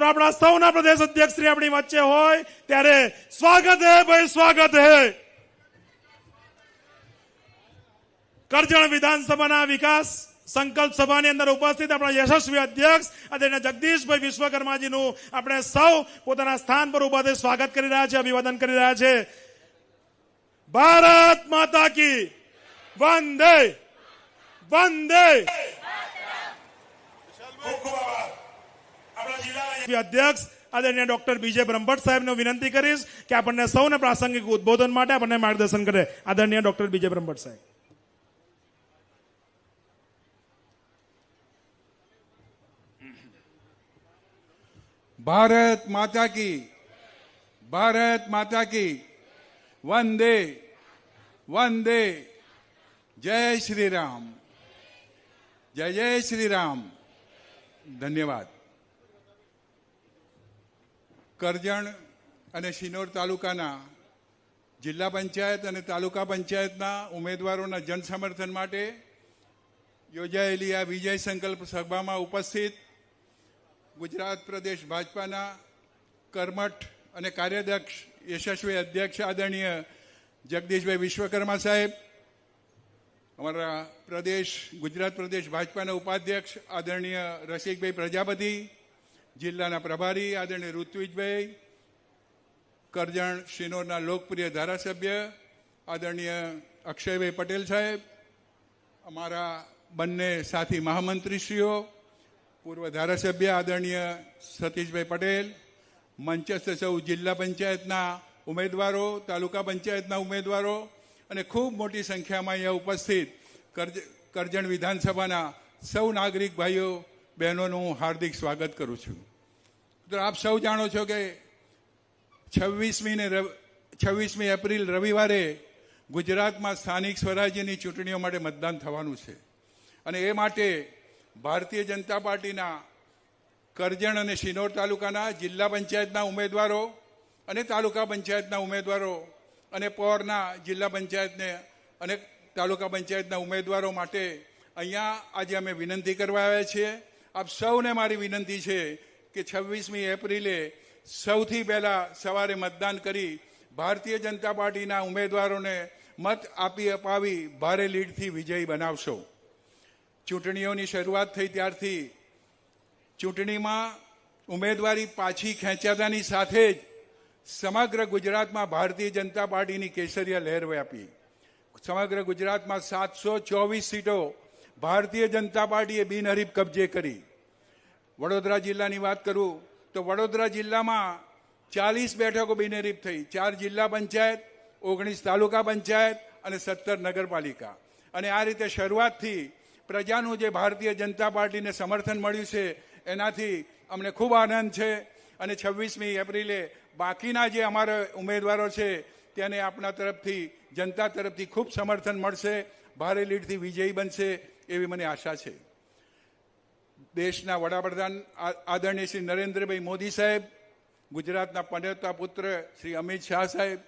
મિત્રો આપણા સૌના પ્રદેશ અધ્યક્ષ શ્રી આપણી વચ્ચે હોય ત્યારે સ્વાગત હે ભાઈ, સ્વાગત હે. કરજણ વિધાનસભાના વિકાસ સંકલ્પ સભાની અંદર ઉપસ્થિત આપણા યશસ્વી અધ્યક્ષ આદરણીય જગદીશભાઈ વિશ્વકર્માજીનું આપણે સૌ પોતાના સ્થાન પર ઉભા થઈ સ્વાગત કરી રહ્યા છે, અભિવાદન કરી રહ્યા છે. ભારત માતા કી વંદે વંદે. અધ્યક્ષ આદરણીય ડોક્ટર બીજે બ્રહ્મભટ્ટ સાહેબને વિનંતી કરીશ કે આપણને સૌને પ્રાસંગિક ઉદબોધન માટે આપણને માર્ગદર્શન કરે. આદરણીય ડોક્ટર બીજે બ્રહ્મભટ્ટ સાહેબ. भारत माता की वंदे वंदे. जय श्री राम, जय जय श्री राम. धन्यवाद. કરજણ અને શિનોર તાલુકાના જિલ્લા પંચાયત અને તાલુકા પંચાયતના ઉમેદવારોના જનસમર્થન માટે યોજાયેલી આ વિજય સંકલ્પ સભામાં ઉપસ્થિત ગુજરાત પ્રદેશ ભાજપાના કર્મઠ અને કાર્યાધ્યક્ષ યશસ્વી અધ્યક્ષ આદરણીય જગદીશભાઈ વિશ્વકર્મા સાહેબ, અમારા ગુજરાત પ્રદેશ ભાજપાના ઉપાધ્યક્ષ આદરણીય રસિકભાઈ પ્રજાપતિ, જિલ્લાના પ્રભારી આદરણીય ઋત્વિજભાઈ, કરજણ શિનોરના લોકપ્રિય ધારાસભ્ય આદરણીય અક્ષયભાઈ પટેલ સાહેબ, અમારા બંને સાથી મહામંત્રીશ્રીઓ, પૂર્વ ધારાસભ્ય આદરણીય સતીશભાઈ પટેલ, મંચસ્થ સૌ જિલ્લા પંચાયતના ઉમેદવારો, તાલુકા પંચાયતના ઉમેદવારો અને ખૂબ મોટી સંખ્યામાં અહીંયા ઉપસ્થિત કરજણ વિધાનસભાના સૌ નાગરિક ભાઈઓ બહેનોનું હું હાર્દિક સ્વાગત કરું છું. તો આપ સૌ જાણો છો કે 26મી એપ્રિલ રવિવારે ગુજરાતમાં સ્થાનિક સ્વરાજ્યની ચૂંટણીઓ માટે મતદાન થવાનું છે અને એ માટે ભારતીય જનતા પાર્ટીના કરજણ અને શિનોર તાલુકાના જિલ્લા પંચાયતના ઉમેદવારો અને તાલુકા પંચાયતના ઉમેદવારો અને પોરના જિલ્લા પંચાયતને અને તાલુકા પંચાયતના ઉમેદવારો માટે અહીંયા આજે અમે વિનંતી કરવા આવ્યા છીએ. આપ સૌને મારી વિનંતી છે કે 26મી એપ્રિલે સૌથી પહેલાં સવારે મતદાન કરી ભારતીય જનતા પાર્ટીના ઉમેદવારોને મત આપી અપાવી ભારે લીડથી વિજયી બનાવશો. ચૂંટણીઓની શરૂઆત થઈ ત્યારથી ચૂંટણીમાં ઉમેદવારી પાછી ખેંચાતાની સાથે જ સમગ્ર ગુજરાતમાં ભારતીય જનતા પાર્ટીની કેસરિયા લહેર વ્યાપી. સમગ્ર ગુજરાતમાં 724 સીટો ભારતીય જનતા પાર્ટીએ બિનહરીફ કબજે કરી. વડોદરા જિલ્લાની વાત કરું તો વડોદરા જિલ્લામાં 40 બેઠકો બિનહરીફ થઈ, 4 જિલ્લા પંચાયત, 19 તાલુકા પંચાયત અને 17 નગરપાલિકા. અને આ રીતે શરૂઆતથી પ્રજાનું જે ભારતીય જનતા પાર્ટીને સમર્થન મળ્યું છે એનાથી અમને ખૂબ આનંદ છે. અને 26મી એપ્રિલે બાકીના જે અમારા ઉમેદવારો છે તેને આપણા તરફથી, જનતા તરફથી ખૂબ સમર્થન મળશે, ભારે લીડથી વિજયી બનશે એવી મને આશા છે. દેશના વડાપ્રધાન આદરણીય શ્રી નરેન્દ્રભાઈ મોદી સાહેબ, ગુજરાતના પનોતા પુત્ર શ્રી અમિત શાહ સાહેબ,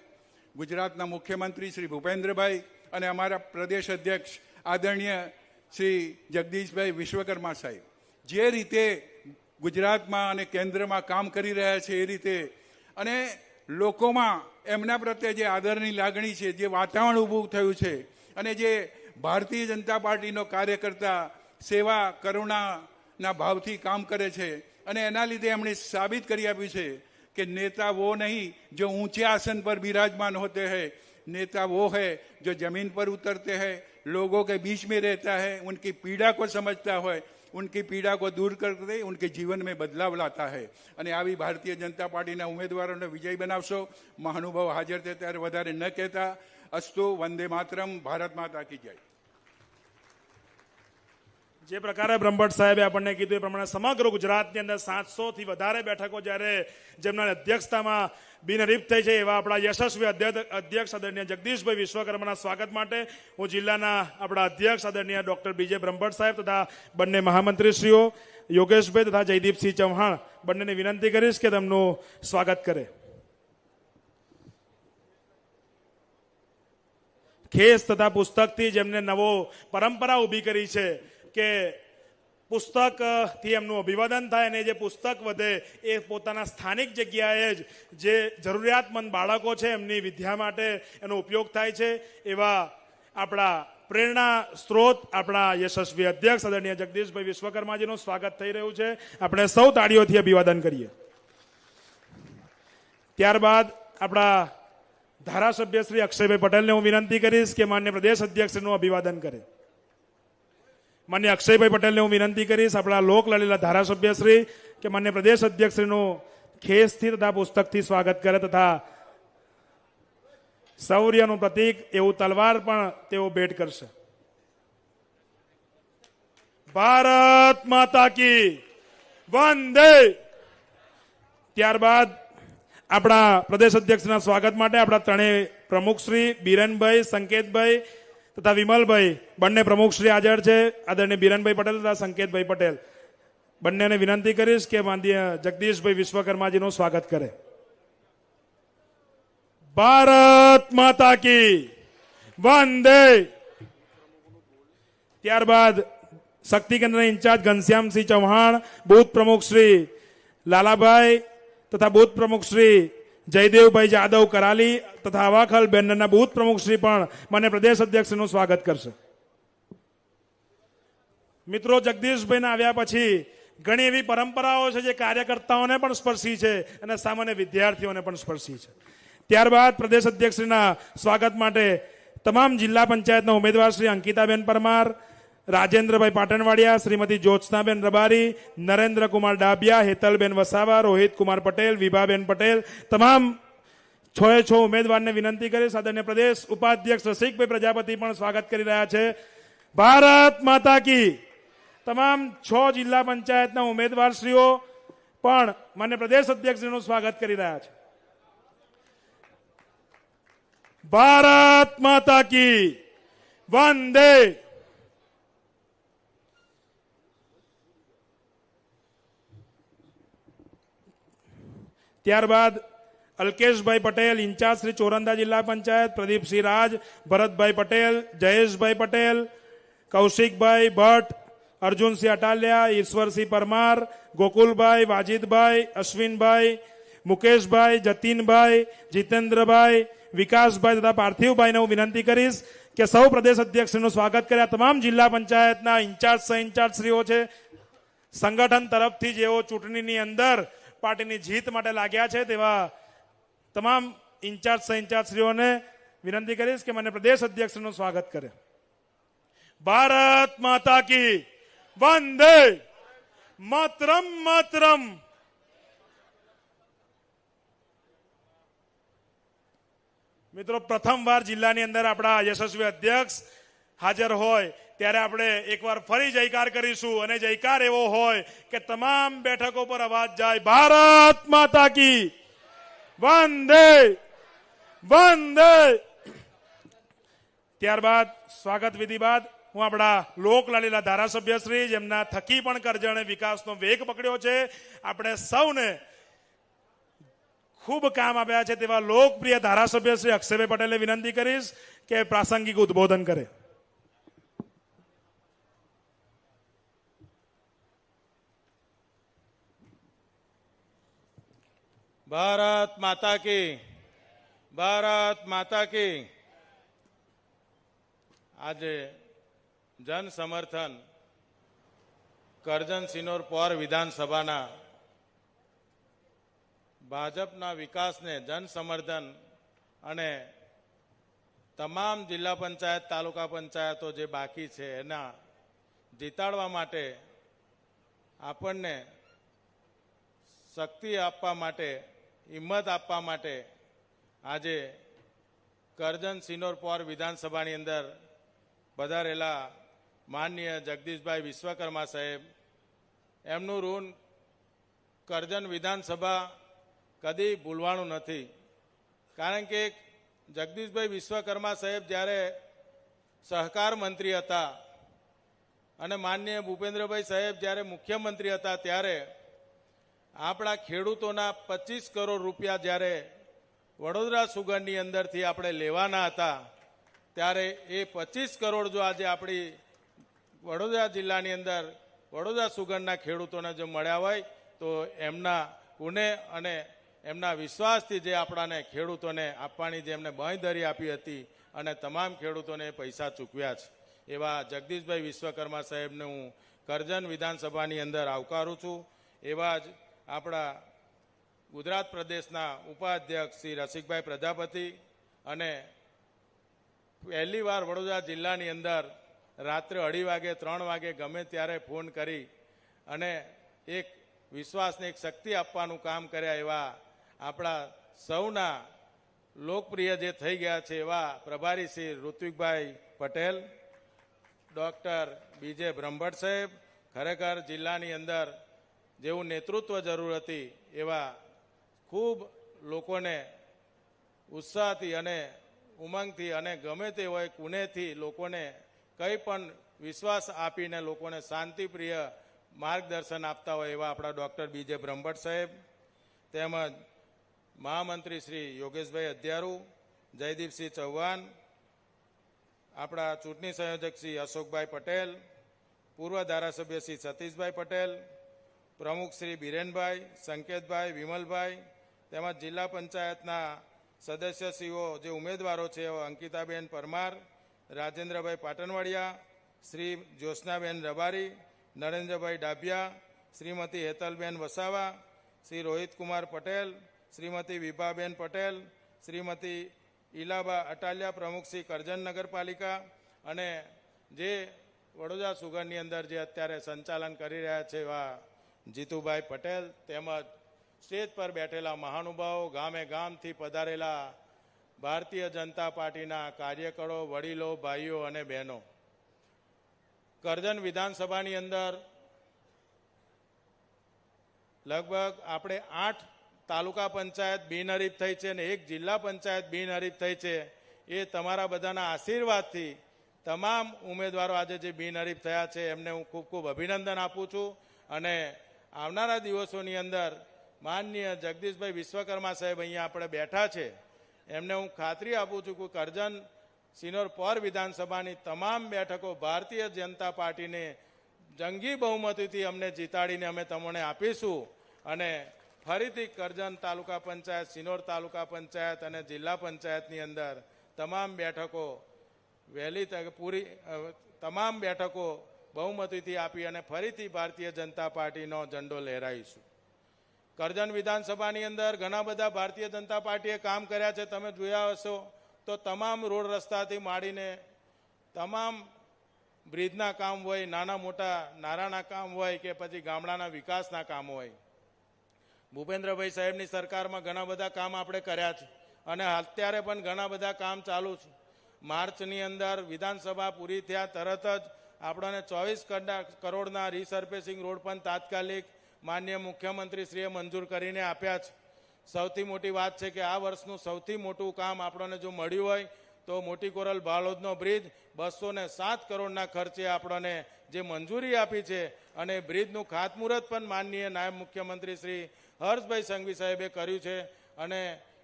ગુજરાતના મુખ્યમંત્રી શ્રી ભૂપેન્દ્રભાઈ અને અમારા પ્રદેશ અધ્યક્ષ આદરણીય શ્રી જગદીશભાઈ વિશ્વકર્મા સાહેબ જે રીતે ગુજરાતમાં અને કેન્દ્રમાં કામ કરી રહ્યા છે એ રીતે અને લોકોમાં એમના પ્રત્યે જે આદરની લાગણી છે, જે વાતાવરણ ઊભું થયું છે અને જે ભારતીય જનતા પાર્ટીનો કાર્યકર્તા સેવા કરુણાના ભાવથી કામ કરે છે અને એના લીધે એમણે સાબિત કરી આપ્યું છે કે નેતા વો નહીં જો ઊંચે આसन पर विराजमान होते हैं, नेता वो है जो जमीन पर उतरते हैं, लोगों के बीच में रहता है, उनकी पीड़ा को समझता है, उनकी पीड़ा को दूर करके उनके जीवन में बदलाव लाता है. અને આવી ભારતીય જનતા પાર્ટીના ઉમેદવારોને વિજય બનાવશો. મહાનુભાવ હાજર છે ત્યારે વધારે ન કહેતા. અસ્તુ. વંદે માતરમ. ભારત માતા કી જય. જે પ્રકારે બ્રહ્મભટ્ટ સાહેબે આપણને કીધું એ પ્રમાણે સમગ્ર ગુજરાતની અંદર 700થી વધારે બેઠકો જ્યારે જેમના અધ્યક્ષતામાં બિનહરીફ થઈ છે એવા આપણા યશસ્વી અધ્યક્ષ આદરણીય જગદીશભાઈ વિશ્વકર્માના સ્વાગત માટે હું જિલ્લાના આપણા અધ્યક્ષ આદરણીય ડોક્ટર બીજે બ્રહ્મભટ્ટ સાહેબ તથા બંને મહામંત્રીશ્રીઓ યોગેશભાઈ તથા જયદીપસિંહ ચૌહાણ બંનેને વિનંતી કરીશ કે તેમનું સ્વાગત કરે. ખેસ તથા પુસ્તકથી જેમને નવો પરંપરા ઊભી કરી છે કે પુસ્તકથી એમનું અભિવાદન થાય અને જે પુસ્તક વધે એ પોતાના સ્થાનિક જગ્યાએ જ જે જરૂરિયાતમંદ બાળકો છે એમની વિદ્યા માટે એનો ઉપયોગ થાય છે એવા આપણા પ્રેરણા સ્ત્રોત આપણા યશસ્વી અધ્યક્ષ આદરણીય જગદીશભાઈ વિશ્વકર્માજીનું સ્વાગત થઈ રહ્યું છે. આપણે સૌ તાળીઓથી અભિવાદન કરીએ. ત્યારબાદ આપણા ધારાસભ્ય શ્રી અક્ષયભાઈ પટેલને હું વિનંતી કરીશ કે માન્ય પ્રદેશ અધ્યક્ષનું અભિવાદન કરે. માન્ય અક્ષયભાઈ પટેલને હું વિનંતી કરીશ આપણા લોકલાડીલા ધારાસભ્ય શ્રી કે માન્ય પ્રદેશ અધ્યક્ષનું ખેસથી તથા પુસ્તકથી સ્વાગત કરે તથા શૌર્યનું પ્રતીક એવું તલવાર પણ તેઓ ભેટ કરશે. ભારત માતા કી વંદે. ત્યારબાદ આપણા પ્રદેશ અધ્યક્ષના સ્વાગત માટે આપણા ત્રણેય પ્રમુખશ્રી બિરેનભાઈ, સંકેતભાઈ તથા વિમલભાઈ બંને પ્રમુખશ્રી હાજર છે. આદરણીય બિરેનભાઈ પટેલ તથા સંકેતભાઈ પટેલ બંનેને વિનંતી કરીશ કે માનનીય જગદીશભાઈ વિશ્વકર્માજીનું સ્વાગત કરે. ભારત માતા કી વંદે. ત્યારબાદ શક્તિ કેન્દ્રના ઇન્ચાર્જ ઘનશ્યામસિંહ ચૌહાણ, બૂથ પ્રમુખ શ્રી લાલાભાઈ તથા બૂથ પ્રમુખ શ્રી જયદેવભાઈ જાદવ કરાલી તથા હવાખલ બેનરના બૂથ પ્રમુખ શ્રી પણ મને પ્રદેશ અધ્યક્ષનું સ્વાગત કરશે. મિત્રો, જગદીશભાઈના આવ્યા પછી ઘણી એવી પરંપરાઓ છે જે કાર્યકર્તાઓને પણ સ્પર્શી છે અને સામાન્ય વિદ્યાર્થીઓને પણ સ્પર્શી છે. ત્યારબાદ પ્રદેશ અધ્યક્ષના સ્વાગત માટે તમામ જિલ્લા પંચાયતના ઉમેદવાર શ્રી અંકિતાબેન પરમાર, રાજેન્દ્રભાઈ પાટણવાડિયા, શ્રીમતી જ્યોત્સનાબેન રબારી, નરેન્દ્રકુમાર ડાબિયા, હેતલબેન વસાવા, રોહિત કુમાર પટેલ, વિભાબેન પટેલ તમામ 6 ઉમેદવારને વિનંતી કરીશ. આદરણીય પ્રદેશ ઉપાધ્યક્ષ રસિકભાઈ પ્રજાપતિ પણ સ્વાગત કરી રહ્યા છે. ભારત માતા કી. તમામ 6 જિલ્લા પંચાયતના ઉમેદવારશ્રીઓ પણ માન્ય પ્રદેશ અધ્યક્ષનું સ્વાગત કરી રહ્યા છે. ભારત માતા કી વંદે. ત્યારબાદ અલ્કેશભાઈ પટેલ, ઇન્ચાર્જ શ્રી ચોરંદા જિલ્લા પંચાયત, પ્રદીપસિંહ રાજ, ભરતભાઈ પટેલ, જયેશભાઈ પટેલ, કૌશિકભાઈ ભટ્ટ, અર્જુનસિંહ અટાલિયા, ઈશ્વરસિંહ પરમાર, ગોકુલભાઈ, વાજીદભાઈ, અશ્વિનભાઈ, મુકેશભાઈ, જતીનભાઈ, જીતેન્દ્રભાઈ, વિકાસભાઈ તથા પાર્થિવભાઈને હું વિનંતી કરીશ કે સૌ પ્રદેશ અધ્યક્ષનું સ્વાગત કર્યા. તમામ જિલ્લા પંચાયતના ઇન્ચાર્જ સહ ઇન્ચાર્જ શ્રીઓ છે. સંગઠન તરફથી જેઓ ચૂંટણીની અંદર પાર્ટીની જીત માટે લાગ્યા છે તેવા તમામ ઇન્ચાર્જ સહ ઇન્ચાર્જ શ્રીઓને વિનંતી કરીશ કે મને પ્રદેશ અધ્યક્ષનું સ્વાગત કરે. ભારત માતા કી વંદે માતરમ માતરમ. મિત્રો, પ્રથમવાર જિલ્લાની અંદર આપણા યશસ્વી અધ્યક્ષ હાજર હોય ત્યારે આપણે એકવાર ફરી જયકાર કરીશું અને જયકાર એવો હોય કે તમામ બેઠકો પર અવાજ જાય. ભારત માતા કી વંદે વંદે. ત્યારબાદ સ્વાગત વિધિ બાદ હું આપણા લોકલાડીલા ધારાસભ્ય શ્રી જેમના થકી પણ કરજણે વિકાસનો વેગ પકડ્યો છે, આપણે સૌને ખૂબ કામ આપ્યા છે તેવા લોકપ્રિય ધારાસભ્ય શ્રી અક્ષયભાઈ પટેલને વિનંતી કરીશ કે પ્રાસંગિક ઉદ્બોધન કરે. ભારત માતા કી. ભારત માતા કી. આજે જન સમર્થન કરજણ સિનોર પોર વિધાનસભાના ભાજપના વિકાસને જન સમર્થન અને તમામ જિલ્લા પંચાયત તાલુકા પંચાયતો જે બાકી છે એના જીતાડવા માટે આપણને શક્તિ આપવા માટે, હિંમત આપવા માટે આજે કરજણ સિનોર પોર વિધાનસભાની અંદર પધારેલા માનનીય જગદીશભાઈ વિશ્વકર્મા સાહેબ, એમનું ઋણ કરજણ વિધાનસભા કદી ભૂલવાનું નથી. કારણ કે જગદીશભાઈ વિશ્વકર્મા સાહેબ જ્યારે સહકાર મંત્રી હતા અને માનનીય ભૂપેન્દ્રભાઈ સાહેબ જ્યારે મુખ્યમંત્રી હતા ત્યારે આપણા ખેડૂતોના 25 કરોડ રૂપિયા જ્યારે વડોદરા સુગરની અંદરથી આપણે લેવાના હતા ત્યારે એ 25 કરોડ જો આજે આપણી વડોદરા જિલ્લાની અંદર વડોદરા સુગરના ખેડૂતોને જો મળ્યા હોય તો એમના પુણે અને એમના વિશ્વાસથી જે આપણાને ખેડૂતોને આપવાની જે એમને બાંયધરી આપી હતી અને તમામ ખેડૂતોને પૈસા ચૂકવ્યા છે એવા જગદીશભાઈ વિશ્વકર્મા સાહેબને હું કરજણ વિધાનસભાની અંદર આવકારું છું. એવા જ આપણા ગુજરાત પ્રદેશના ઉપાધ્યક્ષ શ્રી રસિકભાઈ પ્રજાપતિ અને પહેલીવાર વડોદરા જિલ્લાની અંદર રાત્રે 2:30 વાગે 3 વાગે ગમે ત્યારે ફોન કરી અને એક વિશ્વાસને એક શક્તિ આપવાનું કામ કર્યા એવા આપણા સૌના લોકપ્રિય જે થઈ ગયા છે એવા પ્રભારી શ્રી ઋત્વિકભાઈ પટેલ, ડૉક્ટર બીજે બ્રહ્મભટ્ટ સાહેબ, ખરેખર જિલ્લાની અંદર જેવું નેતૃત્વ જરૂર હતી એવા ખૂબ લોકોને ઉત્સાહથી અને ઉમંગથી અને ગમે તે હોય કુનેથી લોકોને કંઈ પણ વિશ્વાસ આપીને લોકોને શાંતિપ્રિય માર્ગદર્શન આપતા હોય એવા આપણા ડૉક્ટર બીજે બ્રહ્મભટ્ટ સાહેબ, તેમજ મહામંત્રી શ્રી યોગેશભાઈ અધ્યારુ, જયદીપસિંહ ચૌહાણ, આપણા ચૂંટણી સંયોજક શ્રી અશોકભાઈ પટેલ, પૂર્વ ધારાસભ્ય શ્રી સતીશભાઈ પટેલ, પ્રમુખ શ્રી બિરેનભાઈ, સંકેતભાઈ, વિમલભાઈ, તેમજ જિલ્લા પંચાયતના સદસ્યશ્રીઓ જે ઉમેદવારો છે અંકિતાબેન પરમાર, રાજેન્દ્રભાઈ પાટણવાડિયા, શ્રી જ્યોત્સનાબેન રબારી, નરેન્દ્રભાઈ ડાભિયા, શ્રીમતી હેતલબેન વસાવા, શ્રી રોહિતકુમાર પટેલ, શ્રીમતી વિભાબેન પટેલ, શ્રીમતી ઈલાબા અટાલિયા, પ્રમુખ શ્રી કરજણ નગરપાલિકા અને જે વડોદરા સુગરની અંદર જે અત્યારે સંચાલન કરી રહ્યા છે એવા જીતુભાઈ પટેલ, તેમજ સ્ટેજ પર બેઠેલા મહાનુભાવો, ગામે ગામથી પધારેલા ભારતીય જનતા પાર્ટીના કાર્યકરો, વડીલો, ભાઈઓ અને બહેનો, કરજણ વિધાનસભાની અંદર લગભગ આપણે 8 તાલુકા પંચાયત બિનહરીફ થઈ છે અને 1 જિલ્લા પંચાયત બિનહરીફ થઈ છે. એ તમારા બધાના આશીર્વાદથી તમામ ઉમેદવારો આજે જે બિનહરીફ થયા છે એમને હું ખૂબ ખૂબ અભિનંદન આપું છું અને આવનારા દિવસોની અંદર માનનીય જગદીશભાઈ વિશ્વકર્મા સાહેબ અહીંયા આપણે બેઠા છે એમને હું ખાતરી આપું છું કે કરજણ સિનોર પોર વિધાનસભાની તમામ બેઠકો ભારતીય જનતા પાર્ટીને જંગી બહુમતીથી અમને જીતાડીને અમે તમને આપીશું અને ફરીથી કરજણ તાલુકા પંચાયત, સિનોર તાલુકા પંચાયત અને જિલ્લા પંચાયતની અંદર તમામ બેઠકો વહેલી તકે પૂરી તમામ બેઠકો બહુમતીથી આપી અને ફરીથી ભારતીય જનતા પાર્ટીનો ઝંડો લહેરાઈશું. કરજણ વિધાનસભાની અંદર ઘણા બધા ભારતીય જનતા પાર્ટીએ કામ કર્યા છે. તમે જોયા હશો તો તમામ રોડ રસ્તાથી માંડીને તમામ બ્રિજના કામ હોય, નાના મોટા નારાના કામ હોય કે પછી ગામડાના વિકાસના કામ હોય. ભૂપેન્દ્રભાઈ સાહેબની સરકારમાં ઘણા બધા કામ આપણે કર્યા છે અને અત્યારે પણ ઘણા બધા કામ ચાલુ છે. માર્ચની અંદર વિધાનસભા પૂરી થયા તરત જ આપણને 24 કરોડના રીસર્ફેસિંગ રોડ પણ તાત્કાલિક માનનીય મુખ્યમંત્રીશ્રીએ મંજૂર કરીને આપ્યા છે. સૌથી મોટી વાત છે કે આ વર્ષનું સૌથી મોટું કામ આપણને જો મળ્યું હોય તો મોટી કોરલ બાલોદનો બ્રિજ 207 કરોડના ખર્ચે આપણને જે મંજૂરી આપી છે અને બ્રિજનું ખાતમુહૂર્ત પણ માનનીય નાયબ મુખ્યમંત્રી શ્રી હર્ષભાઈ સંઘવી સાહેબે કર્યું છે અને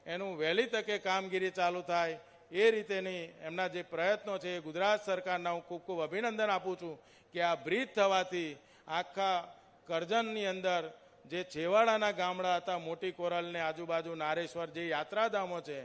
એનું વહેલી તકે કામગીરી ચાલુ થાય એ રીતેની એમના જે પ્રયત્નો છે એ ગુજરાત સરકારના હું ખૂબ ખૂબ અભિનંદન આપું છું કે આ બ્રિજ થવાથી આખા કરજણની અંદર જે છેવાડાના ગામડા હતા, મોટી કોરલને આજુબાજુ નારેશ્વર જે યાત્રાધામો છે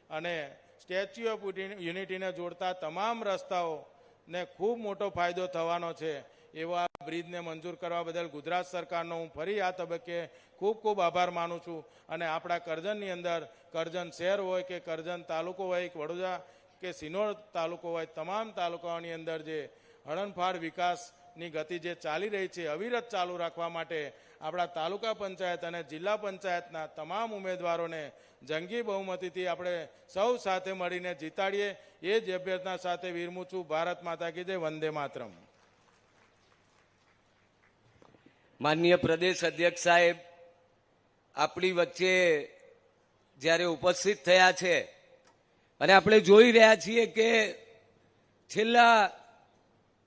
અને સ્ટેચ્યુ ઓફ યુનિટીને જોડતા તમામ રસ્તાઓને ખૂબ મોટો ફાયદો થવાનો છે. એવા બ્રિજને મંજૂર કરવા બદલ ગુજરાત સરકારનો હું ફરી આ તબક્કે ખૂબ ખૂબ આભાર માનું છું અને આપણા કરજણની અંદર કરજણ શહેર હોય કે કરજણ તાલુકો હોય કે વડોદરા કે સિનોર તાલુકો હોય, તમામ તાલુકાઓની અંદર જે હળનફાળ વિકાસની ગતિ જે ચાલી રહી છે અવિરત ચાલુ રાખવા માટે આપણા તાલુકા પંચાયત અને જિલ્લા પંચાયતના તમામ ઉમેદવારોને જંગી બહુમતીથી આપણે સૌ સાથે મળીને જીતાડીએ એ જ અભ્યર્થના સાથે વિરમું છું. ભારત માતા કી જય. વંદે માતરમ. માનનીય પ્રદેશ અધ્યક્ષ સાહેબ આપણી વચ્ચે જ્યારે ઉપસ્થિત થયા છે અને આપણે જોઈ રહ્યા છીએ કે છેલ્લા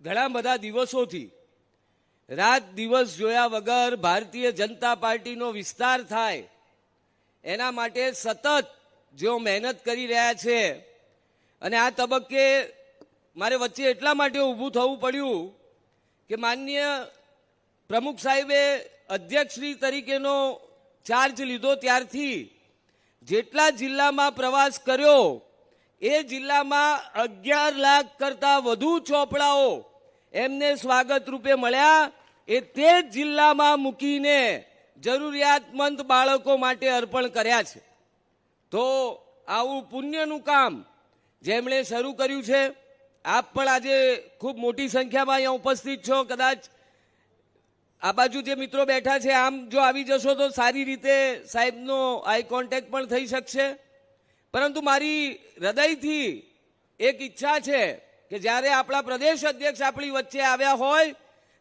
ઘણા બધા દિવસોથી રાત દિવસ જોયા વગર ભારતીય જનતા પાર્ટીનો વિસ્તાર થાય એના માટે સતત જેઓ મહેનત કરી રહ્યા છે અને આ તબક્કે મારે વચ્ચે એટલા માટે ઊભું થવું પડ્યું કે માનનીય પ્રમુખ સાહેબે અધ્યક્ષશ્રી તરીકેનો ચાર્જ લીધો ત્યારથી જેટલા જિલ્લામાં પ્રવાસ કર્યો એ જિલ્લામાં 11 લાખ કરતા વધુ ચોપડાઓ એમને સ્વાગત રૂપે મળ્યા. એ તે જ જિલ્લામાં મૂકીને જરૂરિયાતમંદ બાળકો માટે અર્પણ કર્યા છે. તો આવું પુણ્યનું કામ જેમણે શરૂ કર્યું છે. આપ પણ આજે ખૂબ મોટી સંખ્યામાં અહીંયા ઉપસ્થિત છો. કદાચ આ બાજુ જે મિત્રો બેઠા છે આમ જો આવી જશો તો સારી રીતે સાહેબનો આઈ કોન્ટેક્ટ પણ થઈ શકશે. પરંતુ મારી હૃદયથી એક ઈચ્છા છે કે જ્યારે આપણા પ્રદેશ અધ્યક્ષ આપણી વચ્ચે આવ્યા હોય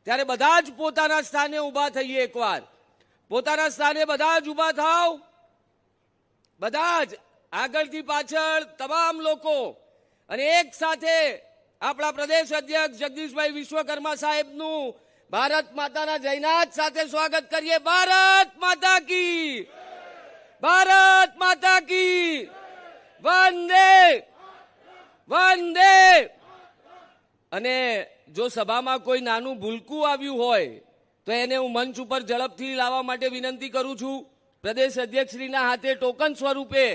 ત્યારે બધા જ પોતાના સ્થાને ઊભા થઈએ. એકવાર પોતાના સ્થાને બધા જ ઊભા થાવ. બધા જ આગળથી પાછળ તમામ લોકો અને એક સાથે આપણા પ્રદેશ અધ્યક્ષ જગદીશભાઈ વિશ્વકર્મા સાહેબનું ભારત માતાના જયનાથ સાથે સ્વાગત કરીએ. ભારત માતા કી, ભારત માતા કી, વંદે વંદે. અને જો સભામાં કોઈ નાનું ભૂલકું આવ્યું હોય તો એને હું મંચ ઉપર ઝડપથી લાવવા માટે વિનંતી કરું છું. પ્રદેશ અધ્યક્ષશ્રીના હાથે ટોકન સ્વરૂપે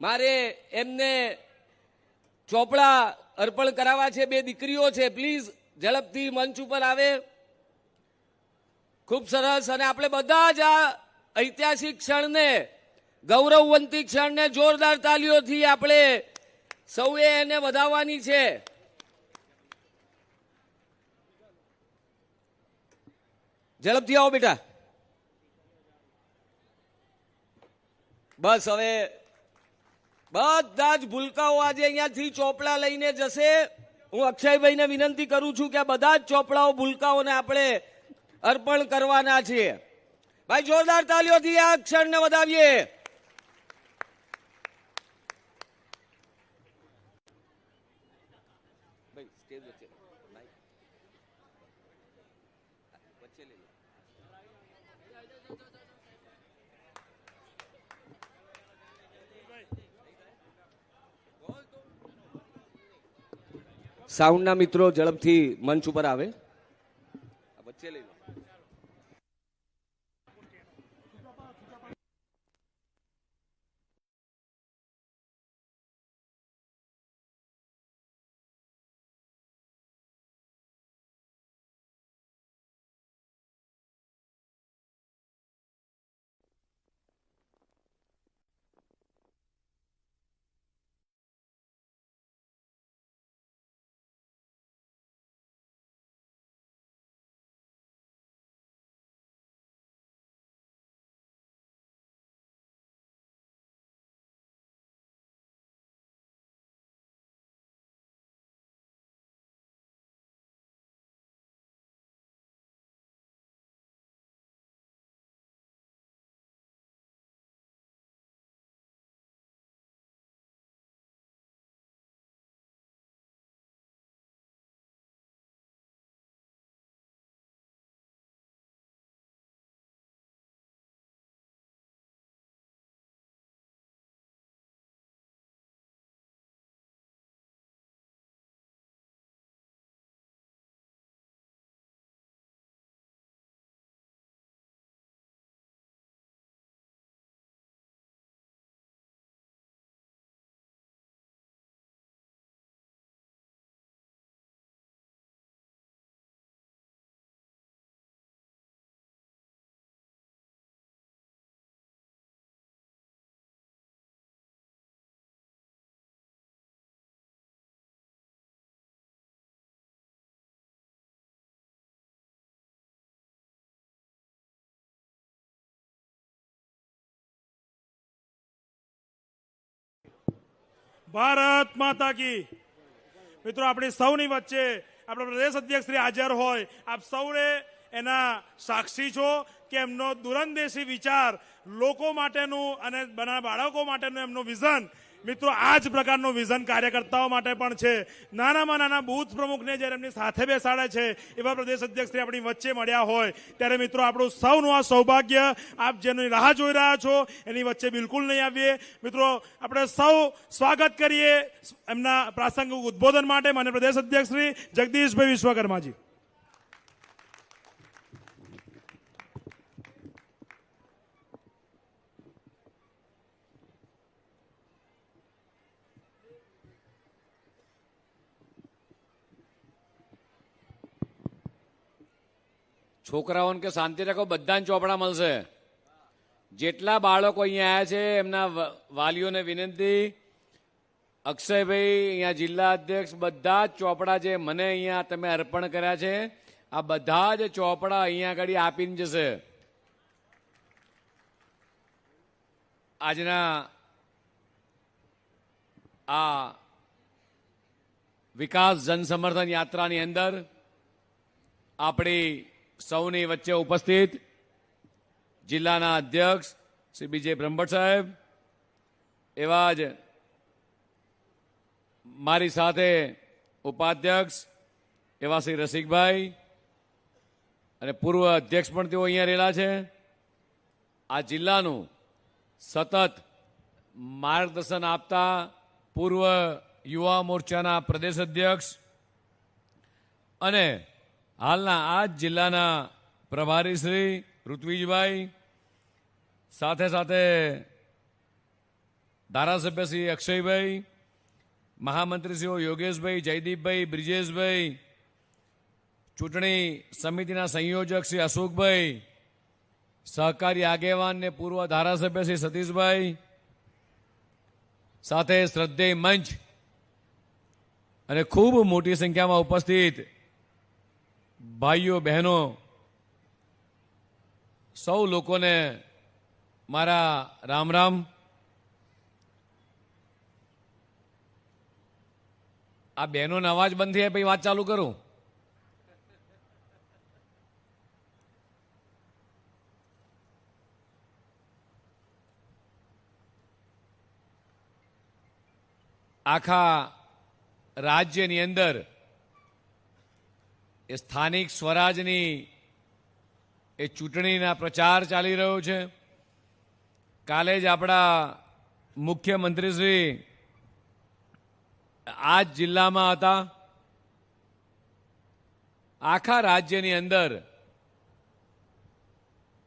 મારે એમને ચોપડા અર્પણ કરાવવા છે. 2 દીકરીઓ છે. પ્લીઝ ઝડપથી મંચ ઉપર આવે. ખૂબ સરસ. અને આપણે બધા જ આ ઐતિહાસિક ક્ષણને, ગૌરવવંતી ક્ષણને જોરદાર તાલીઓથી આપણે સૌએ એને વધાવવાની છે. ઝડપથી આવો બેટા. બસ હવે બધા જ ભૂલકાઓ આજે અહીંયાથી ચોપડા લઈને જશે. હું અક્ષયભાઈને વિનંતી કરું છું કે આ બધા જ ચોપડાઓ ભૂલકાઓને આપણે અર્પણ કરવાના છીએ. ભાઈ જોરદાર તાલીઓથી આ ક્ષણને વધાવીએ. સાઉન્ડના મિત્રો ઝડપથી મંચ ઉપર આવે. વચ્ચે લઈ લો. ભારત માતા કી. મિત્રો આપણી સૌની વચ્ચે આપણા પ્રદેશ અધ્યક્ષ શ્રી હાજર હોય. આપ સૌએ એના સાક્ષી છો કે એમનો દૂરંદેશી વિચાર લોકો માટેનું અને બાળકો માટેનું એમનું વિઝન. મિત્રો આ જ પ્રકારનું વિઝન કાર્યકર્તાઓ માટે પણ છે. નાનામાં નાના બૂથ પ્રમુખને જ્યારે એમની સાથે બેસાડે છે એવા પ્રદેશ અધ્યક્ષ શ્રી આપણી વચ્ચે મળ્યા હોય ત્યારે મિત્રો આપણું સૌનું આ સૌભાગ્ય. આપ જેની રાહ જોઈ રહ્યા છો એની વચ્ચે બિલકુલ નહીં આવીએ. મિત્રો આપણે સૌ સ્વાગત કરીએ એમના પ્રાસંગિક ઉદબોધન માટે માન્ય પ્રદેશ અધ્યક્ષ શ્રી જગદીશભાઈ વિશ્વકર્માજી. છોકરાઓને કે શાંતિ રાખો, બધાને ચોપડા મળશે. જેટલા બાળકો અહીંયા આવ્યા છે એમના વાલીઓને વિનંતી, અક્ષયભાઈ અહીંયા જિલ્લા અધ્યક્ષ, બધા જ ચોપડા જે મને અહીંયા તમે અર્પણ કર્યા છે આ બધા જ ચોપડા અહીંયા આગળ આપીને જશે. આજના આ વિકાસ જનસમર્થન યાત્રાની અંદર આપણી સૌની વચ્ચે ઉપસ્થિત જિલ્લાના અધ્યક્ષ શ્રી બીજે બ્રહ્મભટ્ટ સાહેબ, એવા જ મારી સાથે ઉપાધ્યક્ષ એવા શ્રી રસિકભાઈ અને પૂર્વ અધ્યક્ષ પણ તેઓ અહીંયા રહેલા છે. આ જિલ્લાનું સતત માર્ગદર્શન આપતા પૂર્વ યુવા મોરચાના પ્રદેશ અધ્યક્ષ અને હાલના આ જ જિલ્લાના પ્રભારી શ્રી ઋત્વિજભાઈ, સાથે સાથે ધારાસભ્ય શ્રી અક્ષયભાઈ, મહામંત્રીશ્રીઓ યોગેશભાઈ, જયદીપભાઈ, બ્રિજેશભાઈ, ચૂંટણી સમિતિના સંયોજક શ્રી અશોકભાઈ, સહકારી આગેવાન ને પૂર્વ ધારાસભ્ય શ્રી સતીશભાઈ, સાથે શ્રદ્ધેય મંચ અને ખૂબ મોટી સંખ્યામાં ઉપસ્થિત ભાઈઓ બહેનો, સૌ લોકોને મારા રામ રામ. આ બહેનોનો અવાજ બંધ થઈ પછી વાત ચાલુ કરું. આખા રાજ્યની અંદર એ સ્થાનિક સ્વરાજની એ ચૂંટણીના પ્રચાર ચાલી રહ્યો છે. કાલે જ આપણા મુખ્યમંત્રીશ્રી આ જ જિલ્લામાં હતા. આખા રાજ્યની અંદર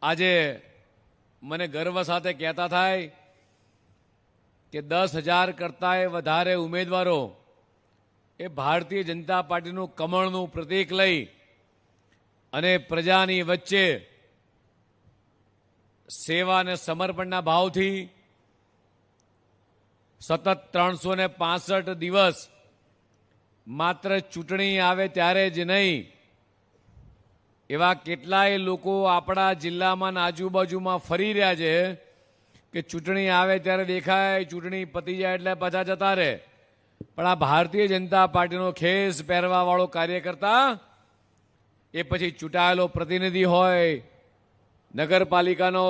આજે મને ગર્વ સાથે કહેતા થાય કે 10,000 કરતાંય વધારે ઉમેદવારો એ ભારતીય જનતા પાર્ટીનું કમળનું પ્રતીક લઈ અને પ્રજાની વચ્ચે સેવા અને સમર્પણના ભાવથી સતત 365 દિવસ માત્ર ચૂંટણી આવે ત્યારે જ નહીં, એવા કેટલાય લોકો આપણા જિલ્લામાં આજુબાજુમાં ફરી રહ્યા છે કે ચૂંટણી આવે ત્યારે દેખાય, ચૂંટણી પતી જાય એટલે પાછા જતા રહે. પણ આ ભારતીય જનતા પાર્ટીનો ખેસ પહેરવાવાળો કાર્યકર્તા એ પછી ચૂંટાયેલો પ્રતિનિધિ હોય, નગરપાલિકાનો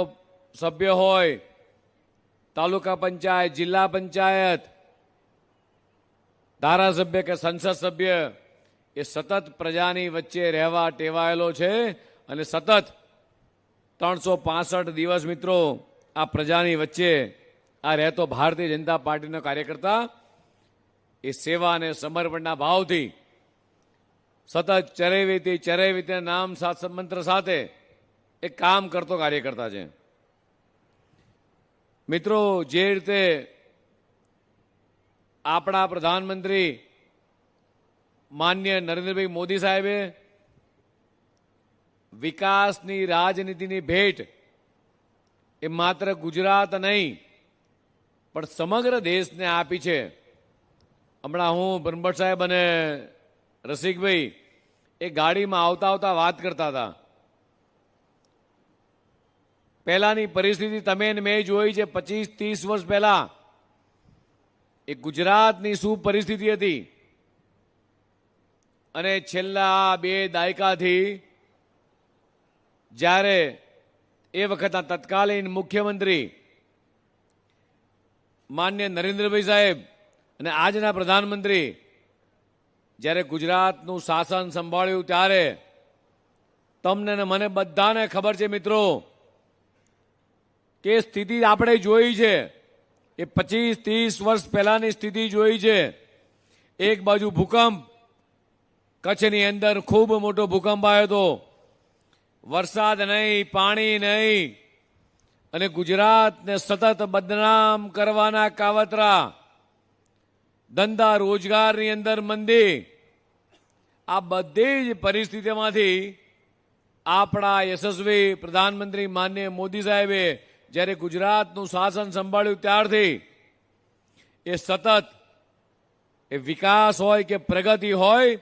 સભ્ય હોય, તાલુકા પંચાયત, જિલ્લા પંચાયત, ધારાસભ્ય કે સંસદ સભ્ય, એ સતત પ્રજાની વચ્ચે રહેવા ટેવાયેલો છે અને સતત 365 દિવસ મિત્રો આ પ્રજાની વચ્ચે આ રહેતો ભારતીય જનતા પાર્ટીનો કાર્યકર્તા એ સેવા અને સમર્પણના ભાવથી સતત ચરૈવેતી નામ મંત્ર સાથે એ કામ કરતો કાર્યકર્તા છે. મિત્રો, જે રીતે આપણા પ્રધાનમંત્રી માનનીય નરેન્દ્રભાઈ મોદી સાહેબે વિકાસની રાજનીતિની ભેટ એ માત્ર ગુજરાત નહીં પણ સમગ્ર દેશને આપી છે. હમણાં હું બ્રહ્મભટ્ટ સાહેબ અને રસિકભાઈ એ ગાડીમાં આવતા આવતા વાત કરતા હતા. પહેલાની પરિસ્થિતિ તમે ને મેં જોઈ છે. 25-30 વર્ષ પહેલા એ ગુજરાતની શું પરિસ્થિતિ હતી અને છેલ્લા 2 દાયકાથી જ્યારે એ વખતના તત્કાલીન મુખ્યમંત્રી માનનીય નરેન્દ્રભાઈ સાહેબ અને આજના પ્રધાનમંત્રી જ્યારે ગુજરાતનું શાસન સંભાળ્યું ત્યારે તમને ને મને બધાને ખબર છે મિત્રો કે સ્થિતિ આપણે જોઈ છે એ 25-30 વર્ષ પહેલાની સ્થિતિ જોઈ છે. એક બાજુ ભૂકંપ, કચ્છની અંદર ખૂબ મોટો ભૂકંપ આવ્યો હતો, વરસાદ નહીં, પાણી નહીં, અને ગુજરાતને સતત બદનામ કરવાના કાવતરા, ધંધા રોજગારની અંદર મંદી, આ બધી જ પરિસ્થિતિમાંથી આપણા યશસ્વી પ્રધાનમંત્રી માનનીય મોદી સાહેબે જ્યારે ગુજરાતનું શાસન સંભાળ્યું ત્યારથી એ સતત એ વિકાસ હોય કે પ્રગતિ હોય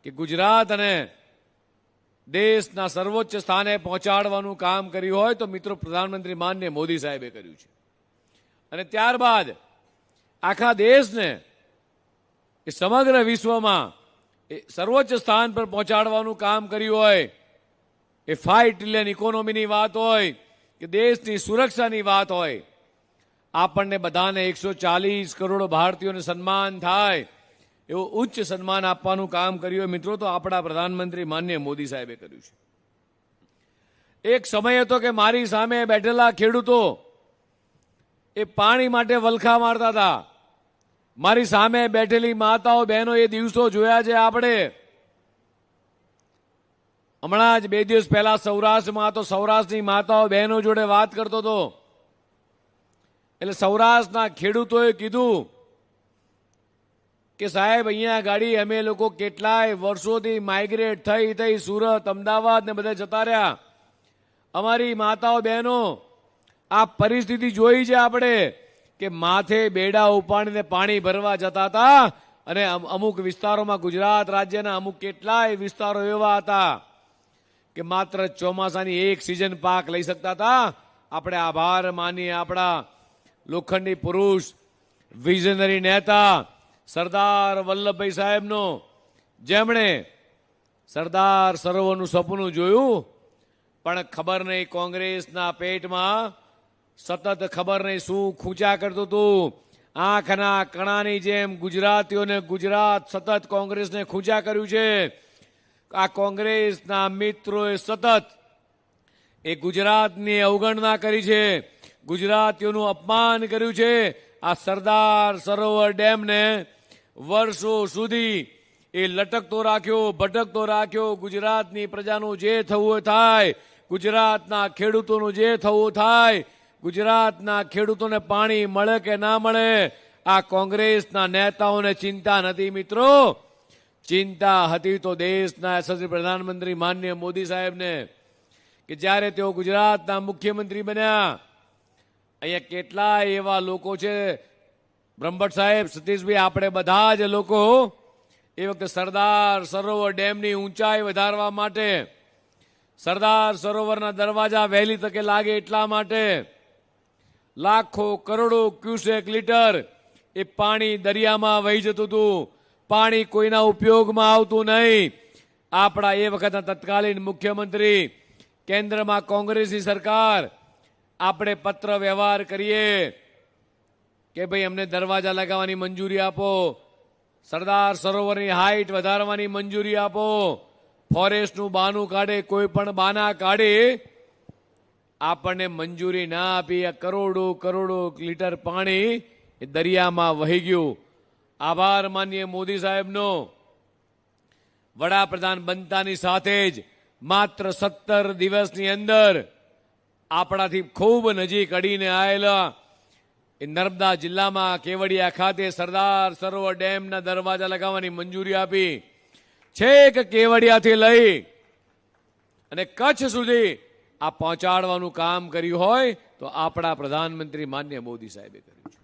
કે ગુજરાત અને દેશના સર્વોચ્ચ સ્થાને પહોંચાડવાનું કામ કર્યું હોય તો મિત્રો પ્રધાનમંત્રી માનનીય મોદી સાહેબે કર્યું છે. અને ત્યારબાદ આખા દેશને એ સમગ્ર વિશ્વમાં એ સર્વોચ્ચ સ્થાન પર પહોંચાડવાનું કામ કર્યું હોય, એ 5 ટ્રિલિયન ઇકોનોમીની વાત હોય કે દેશની સુરક્ષાની વાત હોય, આપણને બધાને 140 કરોડ ભારતીયોને સન્માન થાય એવું ઉચ્ચ સન્માન આપવાનું કામ કર્યું હોય મિત્રો તો આપણા પ્રધાનમંત્રી માનનીય મોદી સાહેબે કર્યું છે. એક સમય હતો કે મારી સામે બેઠેલા ખેડૂતો એ પાણી માટે વલખા મારતા હતા. મારી સામે બેઠેલી માતાઓ બહેનો એ દિવસો જોયા છે આપણે. હમણાં જ 2 દિવસ પહેલા સૌરાષ્ટ્રમાં તો સૌરાષ્ટ્રની માતાઓ બહેનો જોડે વાત કરતો હતો. એટલે સૌરાષ્ટ્રના ખેડૂતોએ કીધું કે સાહેબ અહીંયા ગાડી અમે લોકો કેટલાય વર્ષોથી માઇગ્રેટ થઈ સુરત, અમદાવાદ ને બધે જતા રહ્યા. અમારી માતાઓ બહેનો આ પરિસ્થિતિ જોઈ છે આપણે કે માથે બેડા ઉપાડીને પાણી ભરવા જતા હતા. અને અમુક વિસ્તારોમાં ગુજરાત રાજ્યના અમુક કેટલાય વિસ્તારો એવા હતા કે માત્ર ચોમાસાની એક સિઝન પાક લઈ શકતા હતા. આપણે આભાર માનીએ આપણા લોખંડી પુરુષ, વિઝનરી નેતા સરદાર વલ્લભભાઈ સાહેબનો, જેમણે સરદાર સરોવરનું સપનું જોયું પણ ખબર નહીં કોંગ્રેસના પેટમાં સતત ખબર નહીં શું ખૂંચા કરતું હતું. આંખના કણાની જેમ ગુજરાતીઓને ગુજરાત સતત કોંગ્રેસને ખૂંચા કર્યું છે. આ કોંગ્રેસના મિત્રોએ સતત એ ગુજરાતની અવગણના કરી છે, ગુજરાતીઓનું અપમાન કર્યું છે. આ સરદાર સરોવર ડેમને વર્ષો સુધી એ લટકતો રાખ્યો, ભટકતો રાખ્યો. ગુજરાતની પ્રજાનું જે થવું થાય, ગુજરાતના ખેડૂતોનું જે થવું થાય, ગુજરાતના ખેડૂતોને પાણી મળે કે ના મળે, આ કોંગ્રેસના નેતાઓને ચિંતા નથી મિત્રો. ચિંતા હતી તો દેશના યશસ્વી પ્રધાનમંત્રી માનનીય મોદી સાહેબને કે જ્યારે તેઓ ગુજરાતના મુખ્યમંત્રી બન્યા. અહીંયા કેટલાય એવા લોકો છે બ્રહ્મભટ્ટ સાહેબ, સતીશભાઈ, આપણે બધા જ લોકો એ વખતે સરદાર સરોવર ડેમની ઊંચાઈ વધારવા માટે, સરદાર સરોવરના દરવાજા વહેલી તકે લાગે એટલા માટે લાખો કરોડો ક્યુસેક લીટર એ પાણી દરિયામાં વહી જતું હતું. પાણી કોઈના ઉપયોગમાં આવતું નહીં. આપણા એ વખતના તત્કાલીન મુખ્યમંત્રી, કેન્દ્રમાં કોંગ્રેસની સરકાર, આપણે પત્ર વ્યવહાર કરીએ કે ભાઈ અમને દરવાજા લગાવવાની મંજૂરી આપો, સરદાર સરોવરની હાઈટ વધારવાની મંજૂરી આપો. ફોરેસ્ટનું બહાનું કાઢે, કોઈ પણ બહાના કાઢે, આપણને મંજૂરી ના આપી. આ કરોડો કરોડો લીટર પાણી એ દરિયામાં વહી ગયું. આભાર માનીએ મોદી સાહેબનો. વડાપ્રધાન બનતાની સાથે જ માત્ર 17 દિવસની અંદર આપણાથી ખૂબ નજીક અડીને આવેલા એ નર્મદા જિલ્લામાં કેવડિયા ખાતે સરદાર સરોવર ડેમના દરવાજા લગાવવાની મંજૂરી આપી. છેક કેવડિયાથી લઈ અને કચ્છ સુધી આ પહોંચાડવાનું કામ કર્યું હોય તો આપણા પ્રધાનમંત્રી માનનીય મોદી સાહેબે કર્યું છે.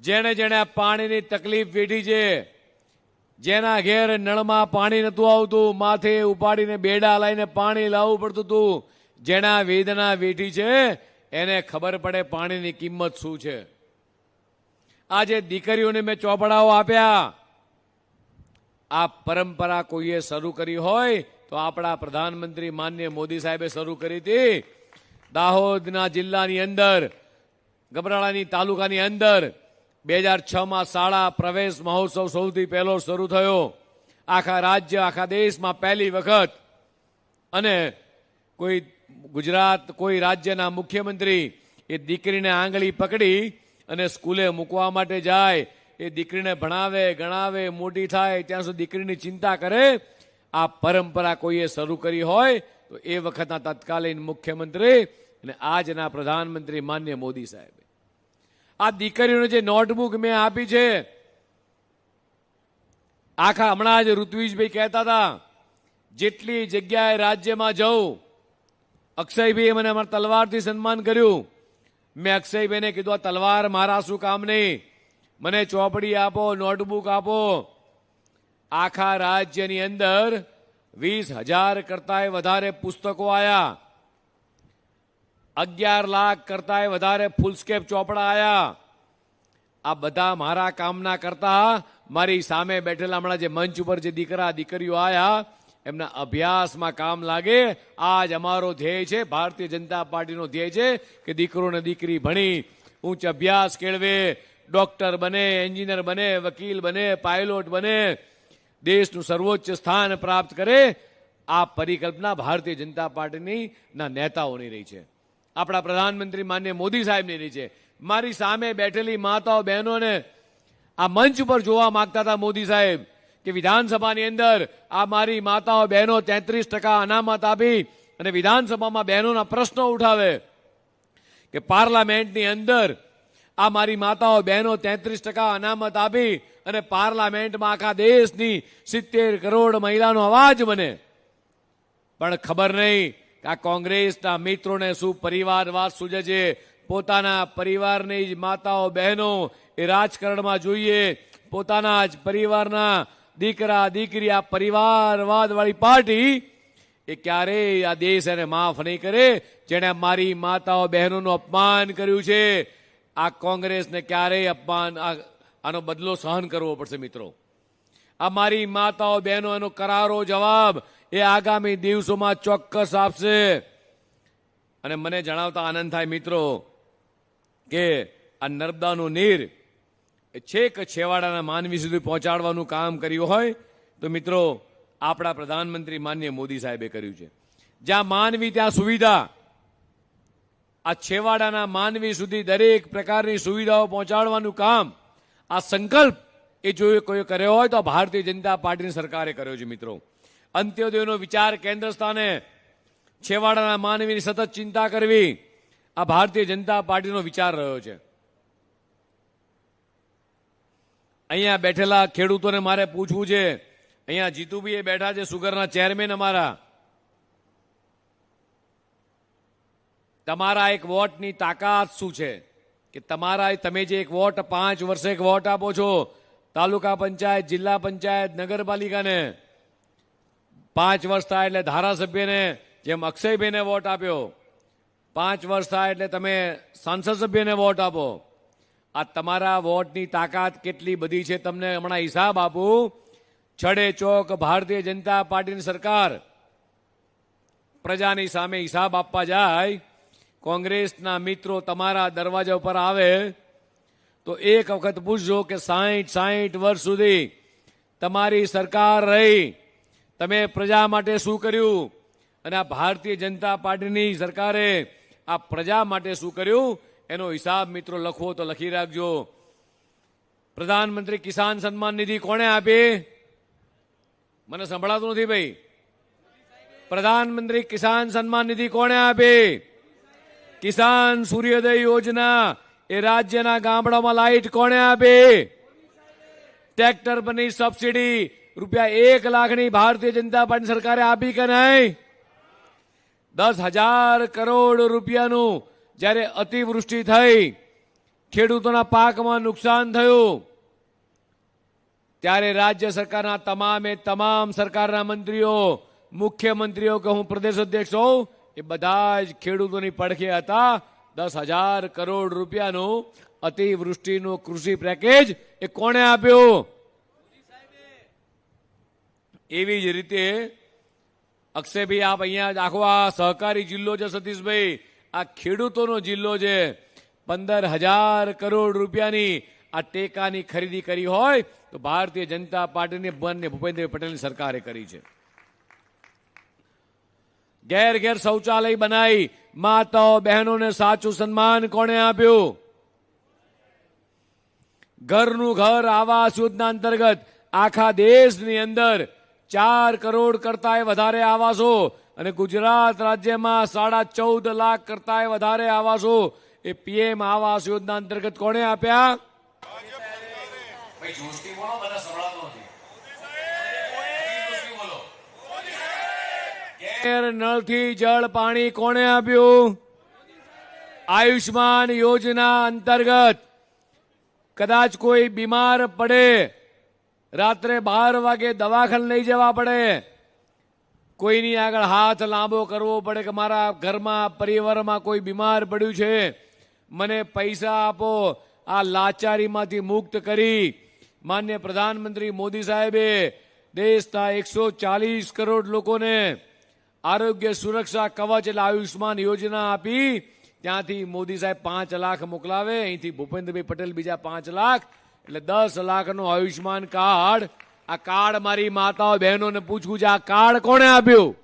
જેણે જેણે આ પાણીની તકલીફ વેઠી છે, જેના ઘેર નળમાં પાણી નતું આવતું, માથે ઉપાડીને બેડા લાવીને પાણી લાવવું પડતું હતું, જેના વેદના વેઠી છે એને ખબર પડે પાણીની કિંમત શું છે. આજે દીકરીઓને મેં ચોપડાઓ આપ્યા. આ પરંપરા કોઈએ શરૂ કરી હોય તો આપણા પ્રધાનમંત્રી માનનીય મોદી સાહેબે શરૂ કરી હતી. દાહોદના જિલ્લાની અંદર, ગબરાળાની તાલુકાની અંદર 2006માં શાળા પ્રવેશ મહોત્સવ સૌથી પહેલો શરૂ થયો. આખા રાજ્ય, આખા દેશમાં પહેલી વખત. અને કોઈ ગુજરાત, કોઈ રાજ્યના મુખ્યમંત્રી એ દીકરીને આંગળી પકડી અને સ્કૂલે મૂકવા માટે જાય, એ દીકરીને ભણાવે, ગણાવે, મોટી થાય ત્યાં સુધી દીકરીની ચિંતા કરે. આ પરંપરા કોઈએ શરૂ કરી હોય તો એ વખતના તત્કાલીન મુખ્યમંત્રી અને આજના પ્રધાનમંત્રી માનનીય મોદી સાહેબે. આ દીકરીઓને જે નોટબુક મેં આપી છે, આખા હમણાં જ ઋત્વિજભાઈ કહેતા હતા જેટલી જગ્યાએ રાજ્યમાં જઉં, અક્ષયભાઈએ મને અમારા તલવારથી સન્માન કર્યું. મેં અક્ષયભાઈને કીધું, આ તલવાર મારા શું કામ નહીં, મને ચોપડી આપો, નોટબુક આપો. આખા રાજ્યની અંદર 20,000 કરતાંય વધારે પુસ્તકો આયા, 11 લાખ કરતાંય વધારે ફૂલસ્કેપ ચોપડા આયા. આ બધા મારા કામના કરતા મારી સામે બેઠેલા હમણાં જે મંચ ઉપર જે દીકરા દીકરીઓ આયા એમના અભ્યાસમાં કામ લાગે. આજ અમારો ધ્યેય છે, ભારતીય જનતા પાર્ટીનો ધ્યેય છે કે દીકરો ને દીકરી ભણી ઉચ્ચ અભ્યાસ કેળવે, ડોક્ટર બને, એન્જિનિયર બને, વકીલ બને, પાયલોટ બને, દેશનું સર્વોચ્ચ સ્થાન પ્રાપ્ત કરે. આ પરિકલ્પના ભારતીય જનતા પાર્ટીની ના નેતાઓની રહી છે, આપણા પ્રધાનમંત્રી માનનીય મોદી સાહેબની રહી છે. મારી સામે બેઠેલી માતાઓ બહેનોને આ મંચ ઉપર જોવા માંગતા હતા મોદી સાહેબ કે વિધાનસભાની અંદર આ મારી માતાઓ બહેનો 33% અનામત આપી અને વિધાનસભામાં બહેનોના પ્રશ્નો ઉઠાવે, કે પાર્લામેન્ટની અંદર આ મારી માતાઓ બહેનો 33% અનામત આપી અને પાર્લામેન્ટમાં આખા દેશની 70 કરોડ મહિલાનો અવાજ બને. પણ ખબર નહીં કે આ કોંગ્રેસના મિત્રોને શું પરિવારવાદ સૂજે છે. પોતાના પરિવારની જ માતાઓ બહેનો એ રાજકારણમાં જોઈએ, પોતાના જ પરિવારના દીકરા દીકરી, આ પરિવારવાદ વાળી પાર્ટી એ ક્યારેય આ દેશ એને માફ નહીં કરે. જેણે મારી માતાઓ બહેનોનું અપમાન કર્યું છે, આ કોંગ્રેસને ક્યારેય અપમાન આનો બદલો સહન કરવો પડશે. મિત્રો, આ મારી માતાઓ બહેનો એનો કરારો જવાબ એ આગામી દિવસોમાં ચોક્કસ આપશે. અને મને જણાવતા આનંદ થાય મિત્રો કે આ નર્મદાનું નીર છેક છેવાડાના માનવી સુધી પહોંચાડવાનું કામ કર્યું હોય તો મિત્રો આપણા પ્રધાનમંત્રી માનનીય મોદી સાહેબે કર્યું છે. જ્યાં માનવી ત્યાં સુવિધા. આ છેવાડાના માનવી સુધી દરેક પ્રકારની સુવિધાઓ પહોંચાડવાનું કામ, આ સંકલ્પ એ જો કોઈ કર્યો હોય તો ભારતીય જનતા પાર્ટીની સરકારે કર્યો છે. મિત્રો, અંત્યોદયનો વિચાર કેન્દ્ર સ્થાને, છેવાડાના માનવીની સતત ચિંતા કરવી, આ ભારતીય જનતા પાર્ટીનો વિચાર રહ્યો છે. અહીંયા બેઠેલા ખેડૂતોને મારે પૂછવું છે, અહીંયા જીતુભાઈ બેઠા છે, સુગરના ચેરમેન અમારા. તમારા એક વોટની તાકાત શું છે કે તમે જે એક વોટ 5 વર્ષે એક વોટ આપો છો તાલુકા પંચાયત, જિલ્લા પંચાયત, નગરપાલિકાને, 5 વર્ષ થાય એટલે ધારાસભ્યને જેમ અક્ષયભાઈને વોટ આપ્યો, 5 વર્ષ થાય એટલે તમે સાંસદ સભ્યને વોટ આપો. આ તમારા વોટની તાકાત કેટલી બધી છે તમને હમણાં હિસાબ આપું. છડે ચોક ભારતીય જનતા પાર્ટીની સરકાર પ્રજાની સામે હિસાબ આપવા જાય, કોંગ્રેસના મિત્રો તમારા દરવાજા ઉપર આવે તો એક વખત પૂછજો કે 60 વર્ષ સુધી તમારી સરકાર રહી, તમે પ્રજા માટે શું કર્યું, અને આ ભારતીય જનતા પાર્ટીની સરકારે આ પ્રજા માટે શું કર્યું એનો હિસાબ મિત્રો લખવો તો લખી રાખજો. પ્રધાનમંત્રી કિસાન સન્માન નિધિ કોણે આપી? મને સંભળાતું નથી ભાઈ. પ્રધાનમંત્રી કિસાન સન્માન નિધિ કોણે આપી? કિસાન સૂર્યોદય યોજના એ રાજ્યના ગામડામાં લાઇટ કોણે આપી? ટ્રેક્ટર પરની સબસિડી ₹1 લાખની ભારતીય જનતા પાર્ટી સરકારે આપી કે નહીં? 10,000 કરોડ રૂપિયાનું જ્યારે અતિવૃષ્ટિ થઈ, ખેડૂતોના પાકમાં નુકસાન થયું, ત્યારે રાજ્ય સરકારના તમામ સરકારના મંત્રીઓ, મુખ્યમંત્રીઓ કે હું પ્રદેશ અધ્યક્ષ હોઉં, એ બધા જ ખેડૂતોની પડખે હતા. 10,000 કરોડ રૂપિયાનું અતિવૃષ્ટિનું કૃષિ પેકેજ એ કોણે આપ્યું? એવી જ રીતે અક્ષયભાઈ, આપ અહીંયા આખો આ સહકારી જિલ્લો છે સતીશભાઈ, આ ખેડૂતોનો જિલ્લો છે. 15,000 કરોડ રૂપિયાની આ ટેકાની ખરીદી કરી હોય તો ભારતીય જનતા પાર્ટીની ભૂપેન્દ્ર પટેલની સરકારે કરી છે. ઘેર ઘેર શૌચાલય બનાવી, માતાઓ બહેનોને સાચું સન્માન કોણે આપ્યું? ઘરનું ઘર આવાસ યોજના અંતર્ગત આખા દેશની અંદર 4 કરોડ કરતાંય વધારે આવાસો અને ગુજરાત રાજ્યમાં 14.5 લાખ કરતાંય વધારે આવાસો એ પીએમ આવાસ યોજના અંતર્ગત કોણે આપ્યા? નળથી જળ પાણી કોણે આપ્યું? આયુષ્માન યોજના અંતર્ગત કદાચ કોઈ બીમાર પડે, રાત્રે 12 વાગે દવાખાને લઈ જવા પડે, કોઈની આગળ હાથ લાંબો કરવો પડે કે મારા ઘરમાં પરિવારમાં કોઈ બીમાર પડ્યું છે, મને પૈસા આપો, આ લાચારીમાંથી મુક્ત કરી માન્ય પ્રધાનમંત્રી મોદી સાહેબે દેશના 140 કરોડ લોકોને આરોગ્ય સુરક્ષા કવચ એટલે આયુષ્માન યોજના આપી. ત્યાંથી મોદી સાહેબ 5 લાખ મોકલાવે, અહીંથી ભૂપેન્દ્રભાઈ પટેલ બીજા 5 લાખ, એટલે 10 લાખનું આયુષ્માન કાર્ડ. આ કાર્ડ મારી માતાઓ બહેનોને પૂછવું છે, આ કાર્ડ કોણે આપ્યું?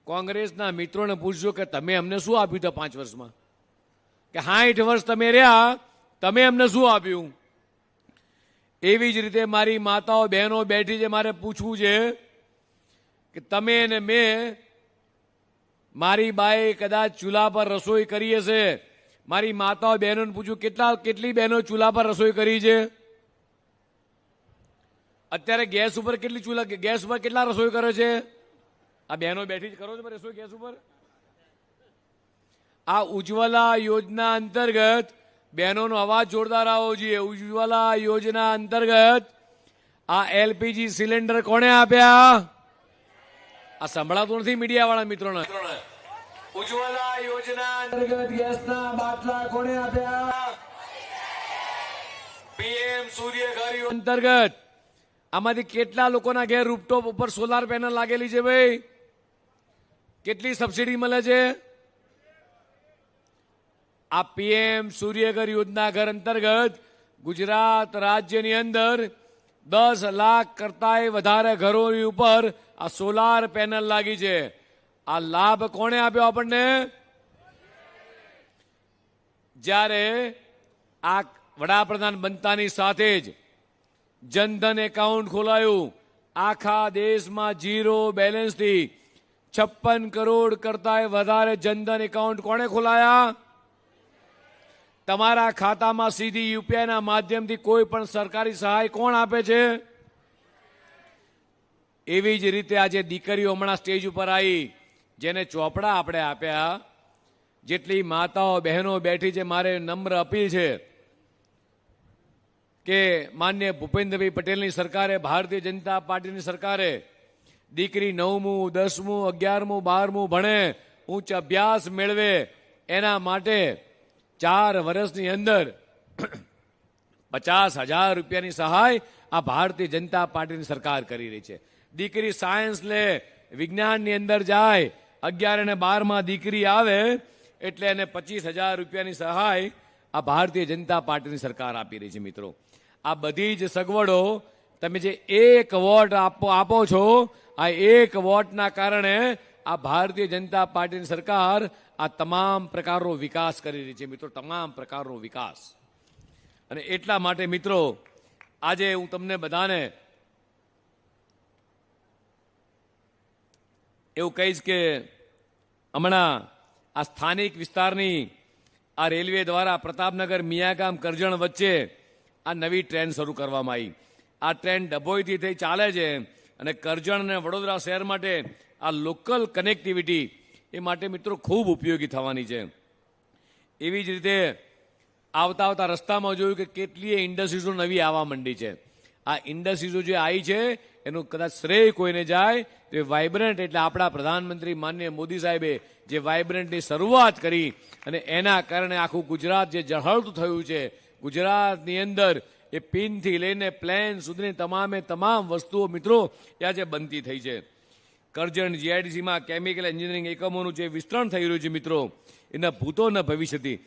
કોંગ્રેસના મિત્રોને પૂછજો કે તમે અમને શું આપ્યું હતું 5 વર્ષમાં, કે 60 વર્ષ તમે રહ્યા, તમે અમને શું આપ્યું? એવી જ રીતે મારી માતાઓ બહેનો બેઠી છે, મારે પૂછવું છે કે તમે અને મેં, મારી બાએ કદાચ ચૂલા પર રસોઈ કરી હશે, મારી માતાઓ બહેનોને પૂછ્યું કેટલી બહેનો ચૂલા પર રસોઈ કરી છે? અત્યારે ગેસ ઉપર ગેસ ઉપર કેટલા રસોઈ કરે છે? આ બહેનો બેઠી જ કરો છો રસોઈ ગેસ ઉપર? આ ઉજ્જવલા યોજના અંતર્ગત બહેનોનો અવાજ જોરદાર આવવો જોઈએ. ઉજ્જવલા યોજના અંતર્ગત આ એલપીજી સિલિન્ડર કોણે આપ્યા? આ સંભળાતું નથી મીડિયા વાળા મિત્રોને. ઉજ્જવલા યોજના અંતર્ગત ગેસના બાટલા કોણે આપ્યા? પીએમ સૂર્યઘર અંતર્ગત આમાંથી કેટલા લોકોના ઘેર રૂફટોપ ઉપર સોલાર પેનલ લાગેલી છે? ભાઈ, કેટલી સબસિડી મળે છે? આ પીએમ સૂર્યઘર યોજના ઘર અંતર્ગત ગુજરાત રાજ્યની અંદર 10 લાખ કરતાંય વધારે ઘરોની ઉપર આ સોલાર પેનલ લાગી છે. આ લાભ કોણે આપ્યો આપણને? જ્યારે આ વડાપ્રધાન બનતાની સાથે જ જનધન એકાઉન્ટ ખોલાયું, આખા દેશમાં 0 બેલેન્સથી 56 કરોડ કરતાંય વધારે જનધન એકાઉન્ટ કોણે ખોલાયા? તમારા ખાતામાં સીધી યુપીઆઈના માધ્યમથી કોઈ પણ સરકારી સહાય કોણ આપે છે? એવી જ રીતે આજે દીકરીઓ હમણાં સ્ટેજ ઉપર આવી, જેને ચોપડા આપણે આપ્યા, જેટલી માતાઓ બહેનો બેઠી છે, મારે નમ્ર અપીલ છે કે માન્ય ભૂપેન્દ્રભાઈ પટેલની સરકારે, ભારતીય જનતા પાર્ટીની સરકારે દીકરી 9મું, 10મું, 11મું, 12મું ભણે, ઉચ્ચ અભ્યાસ મેળવે, એના માટે 4 વર્ષની અંદર 50,000 રૂપિયાની સહાય આ ભારતીય જનતા પાર્ટીની સરકાર કરી રહી છે. દીકરી સાયન્સ લે, વિજ્ઞાનની અંદર જાય, 11 અને 12માં દીકરી આવે એટલે એને 25,000 રૂપિયાની સહાય આ ભારતીય જનતા પાર્ટીની સરકાર આપી રહી છે. મિત્રો, આ બધી જ સગવડો તમે જે 1 વોટ આપો છો, આ 1 વોટના કારણે આ ભારતીય જનતા પાર્ટીની સરકાર આ તમામ પ્રકારનો વિકાસ કરી રહી છે. મિત્રો, તમામ પ્રકારનો વિકાસ. અને એટલા માટે મિત્રો, આજે હું તમને બધાને એવું કહીશ કે હમણાં આ સ્થાનિક વિસ્તારની આ રેલવે દ્વારા પ્રતાપનગર, મિયાગામ, કરજણ વચ્ચે આ નવી ટ્રેન શરૂ કરવામાં આવી. આ ટ્રેન ડભોઈથી થઈ ચાલે છે અને કરજણ અને વડોદરા શહેર માટે આ લોકલ કનેક્ટિવિટી એ માટે મિત્રો ખૂબ ઉપયોગી થવાની છે. એવી જ રીતે આવતા રસ્તામાં જોયું કે કેટલીય ઇન્ડસ્ટ્રીઝો નવી આવવા માંડી છે. આ ઇન્ડસ્ટ્રીઝો જે આવી છે એનું કદાચ શ્રેય કોઈને જાય તો એ વાઇબ્રન્ટ, એટલે આપણા પ્રધાનમંત્રી માનનીય મોદી સાહેબે જે વાઇબ્રન્ટની શરૂઆત કરી અને એના કારણે આખું ગુજરાત જે ઝળહળતું થયું છે. ગુજરાતની અંદર એ પિનથી લઈને પ્લેન સુધીની તમામ વસ્તુઓ મિત્રો એ આજે બનતી થઈ છે. કરજણ જીઆઈડીસીમાં કેમિકલ એન્જિનિયરિંગ એકમોનું જે વિસ્તરણ થઈ રહ્યું છે મિત્રો, એના ભૂતોના ભવિષ્યથી.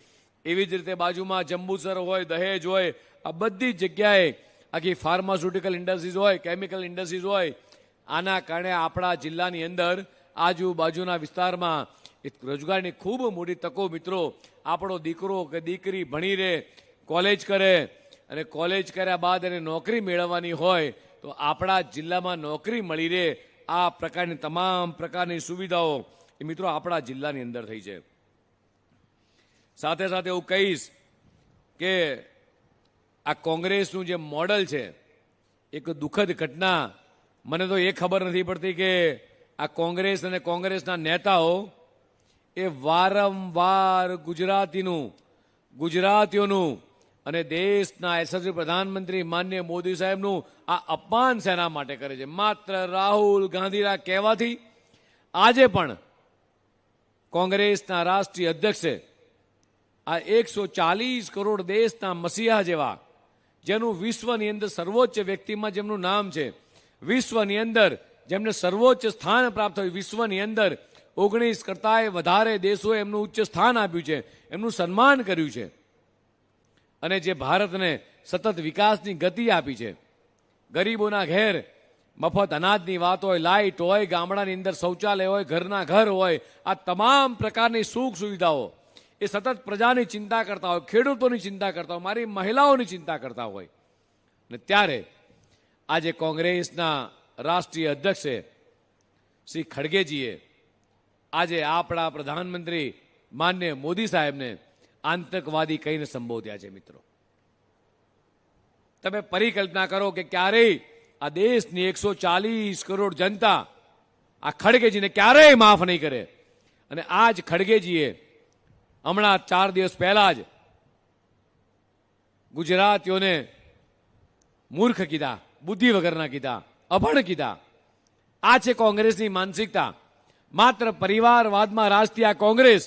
એવી જ રીતે બાજુમાં જંબુસર હોય, દહેજ હોય, આ બધી જગ્યાએ આખી ફાર્માસ્યુટિકલ ઇન્ડસ્ટ્રીઝ હોય, કેમિકલ ઇન્ડસ્ટ્રીઝ હોય. આના કારણે આપણા જિલ્લાની અંદર આજુબાજુના વિસ્તારમાં રોજગારની ખૂબ મોટી તકો મિત્રો. આપણો દીકરો કે દીકરી ભણી રહે, કોલેજ કરે અને કોલેજ કર્યા બાદ એને નોકરી મેળવવાની હોય તો આપણા જિલ્લામાં નોકરી મળી રહે. આ પ્રકારની તમામ પ્રકારની સુવિધાઓ એ મિત્રો આપણા જિલ્લાની અંદર થઈ છે. સાથે સાથે હું કહીશ કે આ કોંગ્રેસનું જે મોડલ છે, એક દુઃખદ ઘટના મને તો એ ખબર નથી પડતી કે આ કોંગ્રેસ અને કોંગ્રેસના નેતાઓ એ વારંવાર ગુજરાતીઓનું અને દેશના યશસ્વી પ્રધાનમંત્રી માનનીય મોદી સાહેબનું આ અપમાન શેના માટે કરે છે? માત્ર રાહુલ ગાંધીના કહેવાથી આજે પણ કોંગ્રેસના રાષ્ટ્રીય અધ્યક્ષે આ 140 કરોડ દેશના મસીહા જેવા, જેનું વિશ્વની અંદર સર્વોચ્ચ વ્યક્તિમાં જેમનું નામ છે, વિશ્વની અંદર જેમને સર્વોચ્ચ સ્થાન પ્રાપ્ત થયું, વિશ્વની અંદર 19 કરતાંય વધારે દેશોએ એમનું ઉચ્ચ સ્થાન આપ્યું છે, એમનું સન્માન કર્યું છે, અને જે ભારતને સતત વિકાસની ગતિ આપી છે. ગરીબોના ઘેર મફત અનાજની વાત હોય, લાઇટ હોય, ગામડાની અંદર શૌચાલય હોય, ઘરના ઘર હોય, આ તમામ પ્રકારની સુખ સુવિધાઓ એ સતત પ્રજાની ચિંતા કરતા હોય, ખેડૂતોની ચિંતા કરતા હોય, મારી મહિલાઓની ચિંતા કરતા હોય. અને ત્યારે આજે કોંગ્રેસના રાષ્ટ્રીય અધ્યક્ષે શ્રી ખડગેજીએ આજે આપણા પ્રધાનમંત્રી માનનીય મોદી સાહેબને આતંકવાદી કહીને સંબોધ્યા છે. મિત્રો, તમે પરિકલ્પના કરો કે ક્યારેય આ દેશની 140 કરોડ જનતા આ ખડગેજીને ક્યારેય માફ નહીં કરે. અને આજ ખડગેજીએ હમણાં 4 દિવસ પહેલા જ ગુજરાતીઓને મૂર્ખ કીધા, બુદ્ધિ વગરના કીધા, અભણ કીધા. આ છે કોંગ્રેસની માનસિકતા. માત્ર પરિવારવાદમાં રાજતી આ કોંગ્રેસ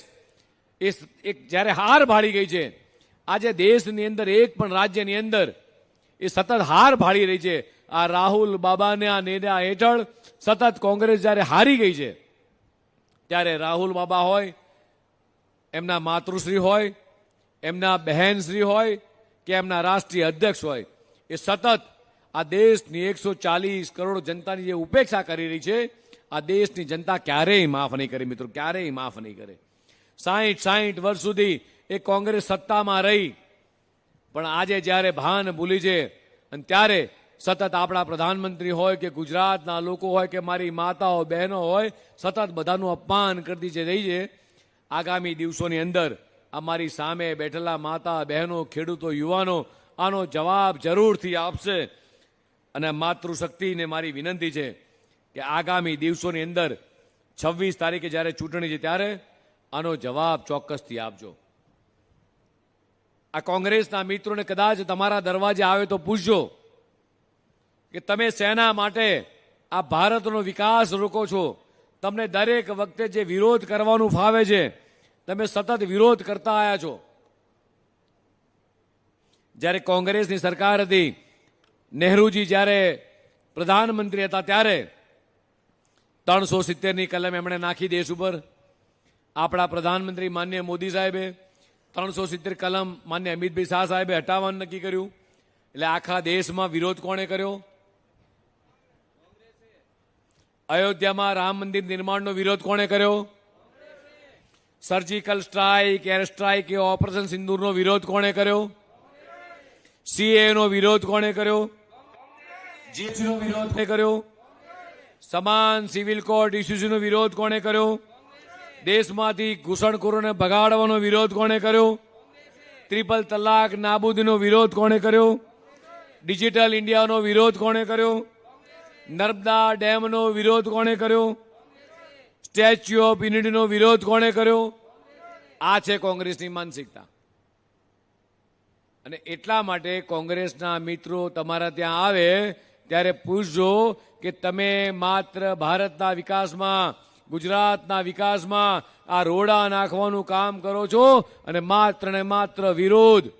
એ એક જ્યારે હાર ભાળી ગઈ છે, આજે દેશની અંદર એક પણ રાજ્યની અંદર એ સતત હાર ભાળી રહી છે. આ રાહુલ બાબાના નેજા હેઠળ સતત કોંગ્રેસ જ્યારે હારી ગઈ છે, ત્યારે રાહુલ બાબા હોય, એમના માતૃશ્રી હોય, એમના બહેનશ્રી હોય કે એમના રાષ્ટ્રીય અધ્યક્ષ હોય, એ સતત આ દેશની 140 કરોડ જનતાની જે ઉપેક્ષા કરી રહી છે, આ દેશની જનતા ક્યારેય માફ નહીં કરે. મિત્રો, ક્યારેય માફ નહીં કરે. 60 વર્ષ સુધી એ કોંગ્રેસ સત્તામાં રહી, પણ આજે જ્યારે ભાન ભૂલી છે, અને ત્યારે સતત આપણા પ્રધાનમંત્રી હોય કે ગુજરાતના લોકો હોય કે મારી માતાઓ બહેનો હોય, સતત બધાનું અપમાન કરતી છે રહી છે. આગામી દિવસોની અંદર અમારી સામે બેઠેલા માતા બહેનો, ખેડૂતો, યુવાનો આનો જવાબ જરૂરથી આપશે. અને માતૃશક્તિને મારી વિનંતી છે કે આગામી દિવસોની અંદર 26 તારીખે જ્યારે ચૂંટણી છે, ત્યારે આનો જવાબ ચોક્કસથી આપજો. આ કોંગ્રેસના મિત્રોને કદાચ તમારા દરવાજે આવે તો પૂછજો કે તમે શેના માટે આ ભારતનો વિકાસ રોકો છો? તમને દરેક વખતે જે વિરોધ કરવાનું ફાવે છે, તમે સતત વિરોધ કરતા આવ્યા છો. જ્યારે કોંગ્રેસની સરકાર હતી, નહેરુજી જ્યારે પ્રધાનમંત્રી હતા, ત્યારે 370ની કલમ એમણે નાખી દેશ ઉપર. આપણા પ્રધાનમંત્રી માનનીય મોદી સાહેબે 370 કલમ માન્ય અમિતભાઈ શાહ સાહેબે હટાવવાનું નક્કી કર્યું. એટલે આખા દેશમાં વિરોધ કોણે કર્યો? અયોધ્યામાં રામ મંદિર નિર્માણનો વિરોધ કોણે કર્યો? સર્જિકલ સ્ટ્રાઇક, એર સ્ટ્રાઇક કે ઓપરેશન સિંદૂરનો વિરોધ કોણે કર્યો? સીએ નો વિરોધ કોણે કર્યો? જીએસટી નો વિરોધ કોણે કર્યો? સમાન સિવિલ કોડ ઇસ્યુઝનો વિરોધ કોણે કર્યો? દેશમાંથી ઘૂસણખોરોને ભગાડવાનો વિરોધ કોણે કર્યો? ટ્રિપલ તલાક નાબૂદીનો વિરોધ કોણે કર્યો? ડિજિટલ ઇન્ડિયાનો વિરોધ કોણે કર્યો? નર્મદા ડેમનો વિરોધ કોણે કર્યો? સ્ટેચ્યુ ઓફ યુનિટીનો વિરોધ કોણે કર્યો? આ છે કોંગ્રેસની માનસિકતા. અને એટલા માટે કોંગ્રેસના મિત્રો તમારા ત્યાં આવે ત્યારે પૂછજો કે તમે માત્ર ભારતના વિકાસમાં, ગુજરાતના વિકાસમાં આ રોડા નાખવાનું કામ કરો છો, અને માત્ર ને માત્ર વિરોધ,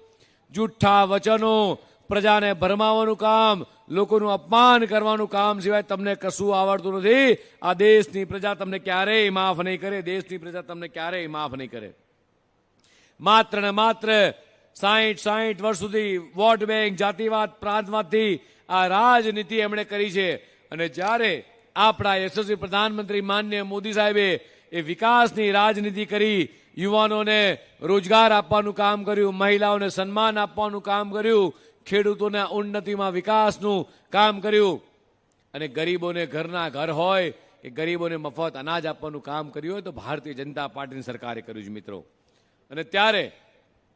જૂઠ્ઠા વચનો, પ્રજાને ભરમાવાનું કામ, લોકોનું અપમાન કરવાનું કામ સિવાય તમને કશું આવડતું નથી. આ દેશની પ્રજા તમને ક્યારેય માફ નહીં કરે. દેશની પ્રજા તમને ક્યારેય માફ નહીં કરે. માત્ર ને માત્ર 60 વર્ષ સુધી વોટ બેંક, જાતિવાદ, પ્રાંતવાદથી આ રાજનીતિ એમણે કરી છે. અને જ્યારે આપણા યશસ્વી પ્રધાનમંત્રી માનનીય મોદી સાહેબે એ વિકાસની રાજનીતિ કરી, યુવાનોને રોજગાર આપવાનું કામ કર્યું, મહિલાઓને સન્માન આપવાનું કામ કર્યું, ખેડૂતોના ઉન્નતિમાં વિકાસનું કામ કર્યું, અને ગરીબોને ઘરના ઘર હોય કે ગરીબોને મફત અનાજ આપવાનું કામ કર્યું હોય, તો ભારતીય જનતા પાર્ટીની સરકારે કર્યું છે. મિત્રો, અને ત્યારે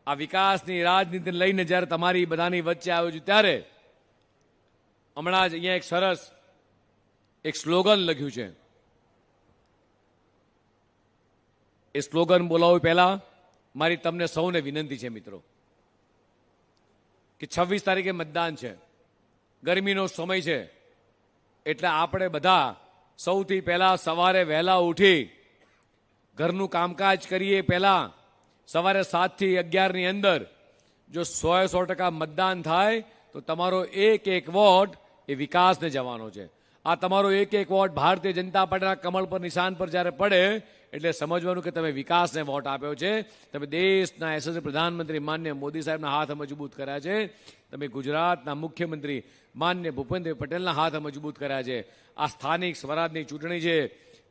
આ વિકાસની રાજનીતિને લઈને જ્યારે તમારી બધાની વચ્ચે આવ્યો છું, ત્યારે હમણાં જ અહીંયા એક સરસ એક સ્લોગન લખ્યું છે. એ સ્લોગન બોલાવવું પહેલા મારી તમને સૌને વિનંતી છે મિત્રો કે 26 તારીખે મતદાન છે, ગરમીનો સમય છે, એટલે આપણે બધા સૌથી પહેલા સવારે વહેલા ઉઠી ઘરનું કામકાજ કરીએ. પહેલા સવારે 7 થી 11 ની અંદર જો 100% મતદાન થાય તો તમારો એક વોટ એ વિકાસને જવાનો છે. આ તમારો એક વોટ ભારતીય જનતા પાર્ટીના કમળ પર નિશાન પર જ્યારે પડે એટલે સમજવાનું કે તમે વિકાસને વોટ આપ્યો છે. તમે દેશના યશસ્વી પ્રધાનમંત્રી માન્ય મોદી સાહેબના હાથ મજબૂત કર્યા છે. તમે ગુજરાતના મુખ્યમંત્રી માન્ય ભૂપેન્દ્ર પટેલના હાથ મજબૂત કર્યા છે. આ સ્થાનિક સ્વરાજની ચૂંટણી છે.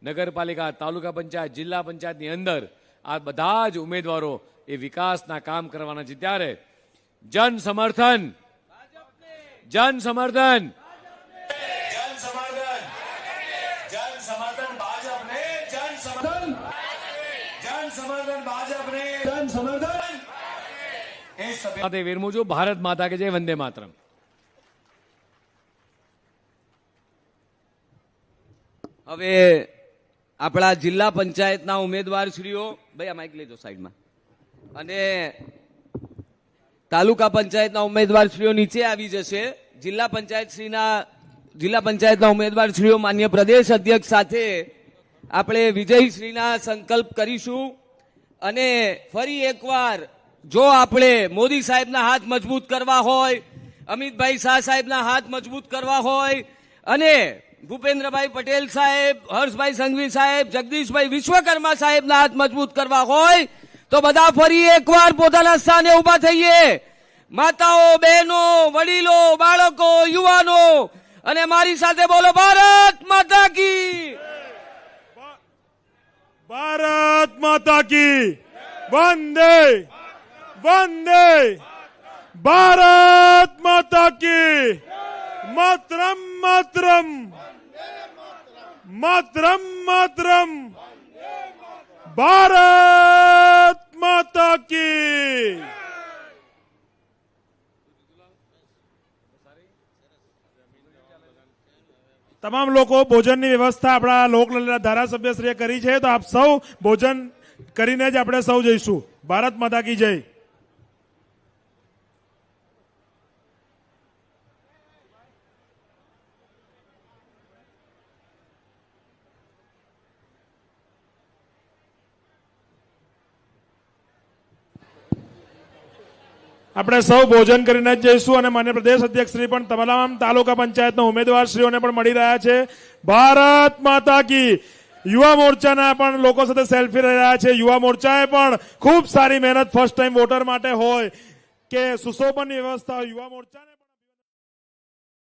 નગરપાલિકા, તાલુકા પંચાયત, જિલ્લા પંચાયતની અંદર આ બધા જ ઉમેદવારો એ વિકાસના કામ કરવાના છે. ત્યારે જન સમર્થન સાથે વિરમું છું. ભારત માતા કે જય, વંદે માતરમ. હવે આપણા જિલ્લા પંચાયતના ઉમેદવારશ્રીઓ, ભાઈ આ માઇક લેજો સાઈડમાં, અને તાલુકા પંચાયતના ઉમેદવારશ્રીઓ નીચે આવી જશે. જિલ્લા પંચાયતના ઉમેદવારશ્રીઓ માન્ય પ્રદેશ અધ્યક્ષ સાથે આપણે વિજયશ્રીના સંકલ્પ કરીશું. અને ફરી એકવાર જો આપણે મોદી સાહેબના હાથ મજબૂત કરવા હોય, અમિતભાઈ શાહ સાહેબના હાથ મજબૂત કરવા હોય, અને ભૂપેન્દ્રભાઈ પટેલ સાહેબ, હર્ષભાઈ સંઘવી સાહેબ, જગદીશભાઈ વિશ્વકર્મા સાહેબના હાથ મજબૂત કરવા હોય તો બધા ફરી એકવાર પોતાના સ્થાને ઉભા થઈએ. માતાઓ, બહેનો, વડીલો, બાળકો, યુવાનો, અને મારી સાથે બોલો, ભારત માતા કી, ભારત માતા કી, વંદે વંદે, ભારત માતા કી, માતરમ માતરમ, માતરમ માતરમ, ભારત માતા કી. તમામ લોકો ભોજનની વ્યવસ્થા આપણા લોકલાલા ધારાસભ્યશ્રીએ કરી છે, તો આપ સૌ ભોજન કરીને જ આપણે સૌ જઈશું. ભારત માતા કી જય. આપણે સૌ ભોજન કરીને જ જઈશું અને માન્ય પ્રદેશ અધ્યક્ષ શ્રી પણ તમામ તાલુકા પંચાયતના ઉમેદવારશ્રીઓને પણ મળી રહ્યા છે. ભારત માતા કી. યુવા મોરચાના પણ લોકો સાથે સેલ્ફી લઈ રહ્યા છે. યુવા મોરચાએ પણ ખૂબ સારી મહેનત ફર્સ્ટ ટાઈમ વોટર માટે હોય કે સુશોભનની વ્યવસ્થા હોય, યુવા મોરચાને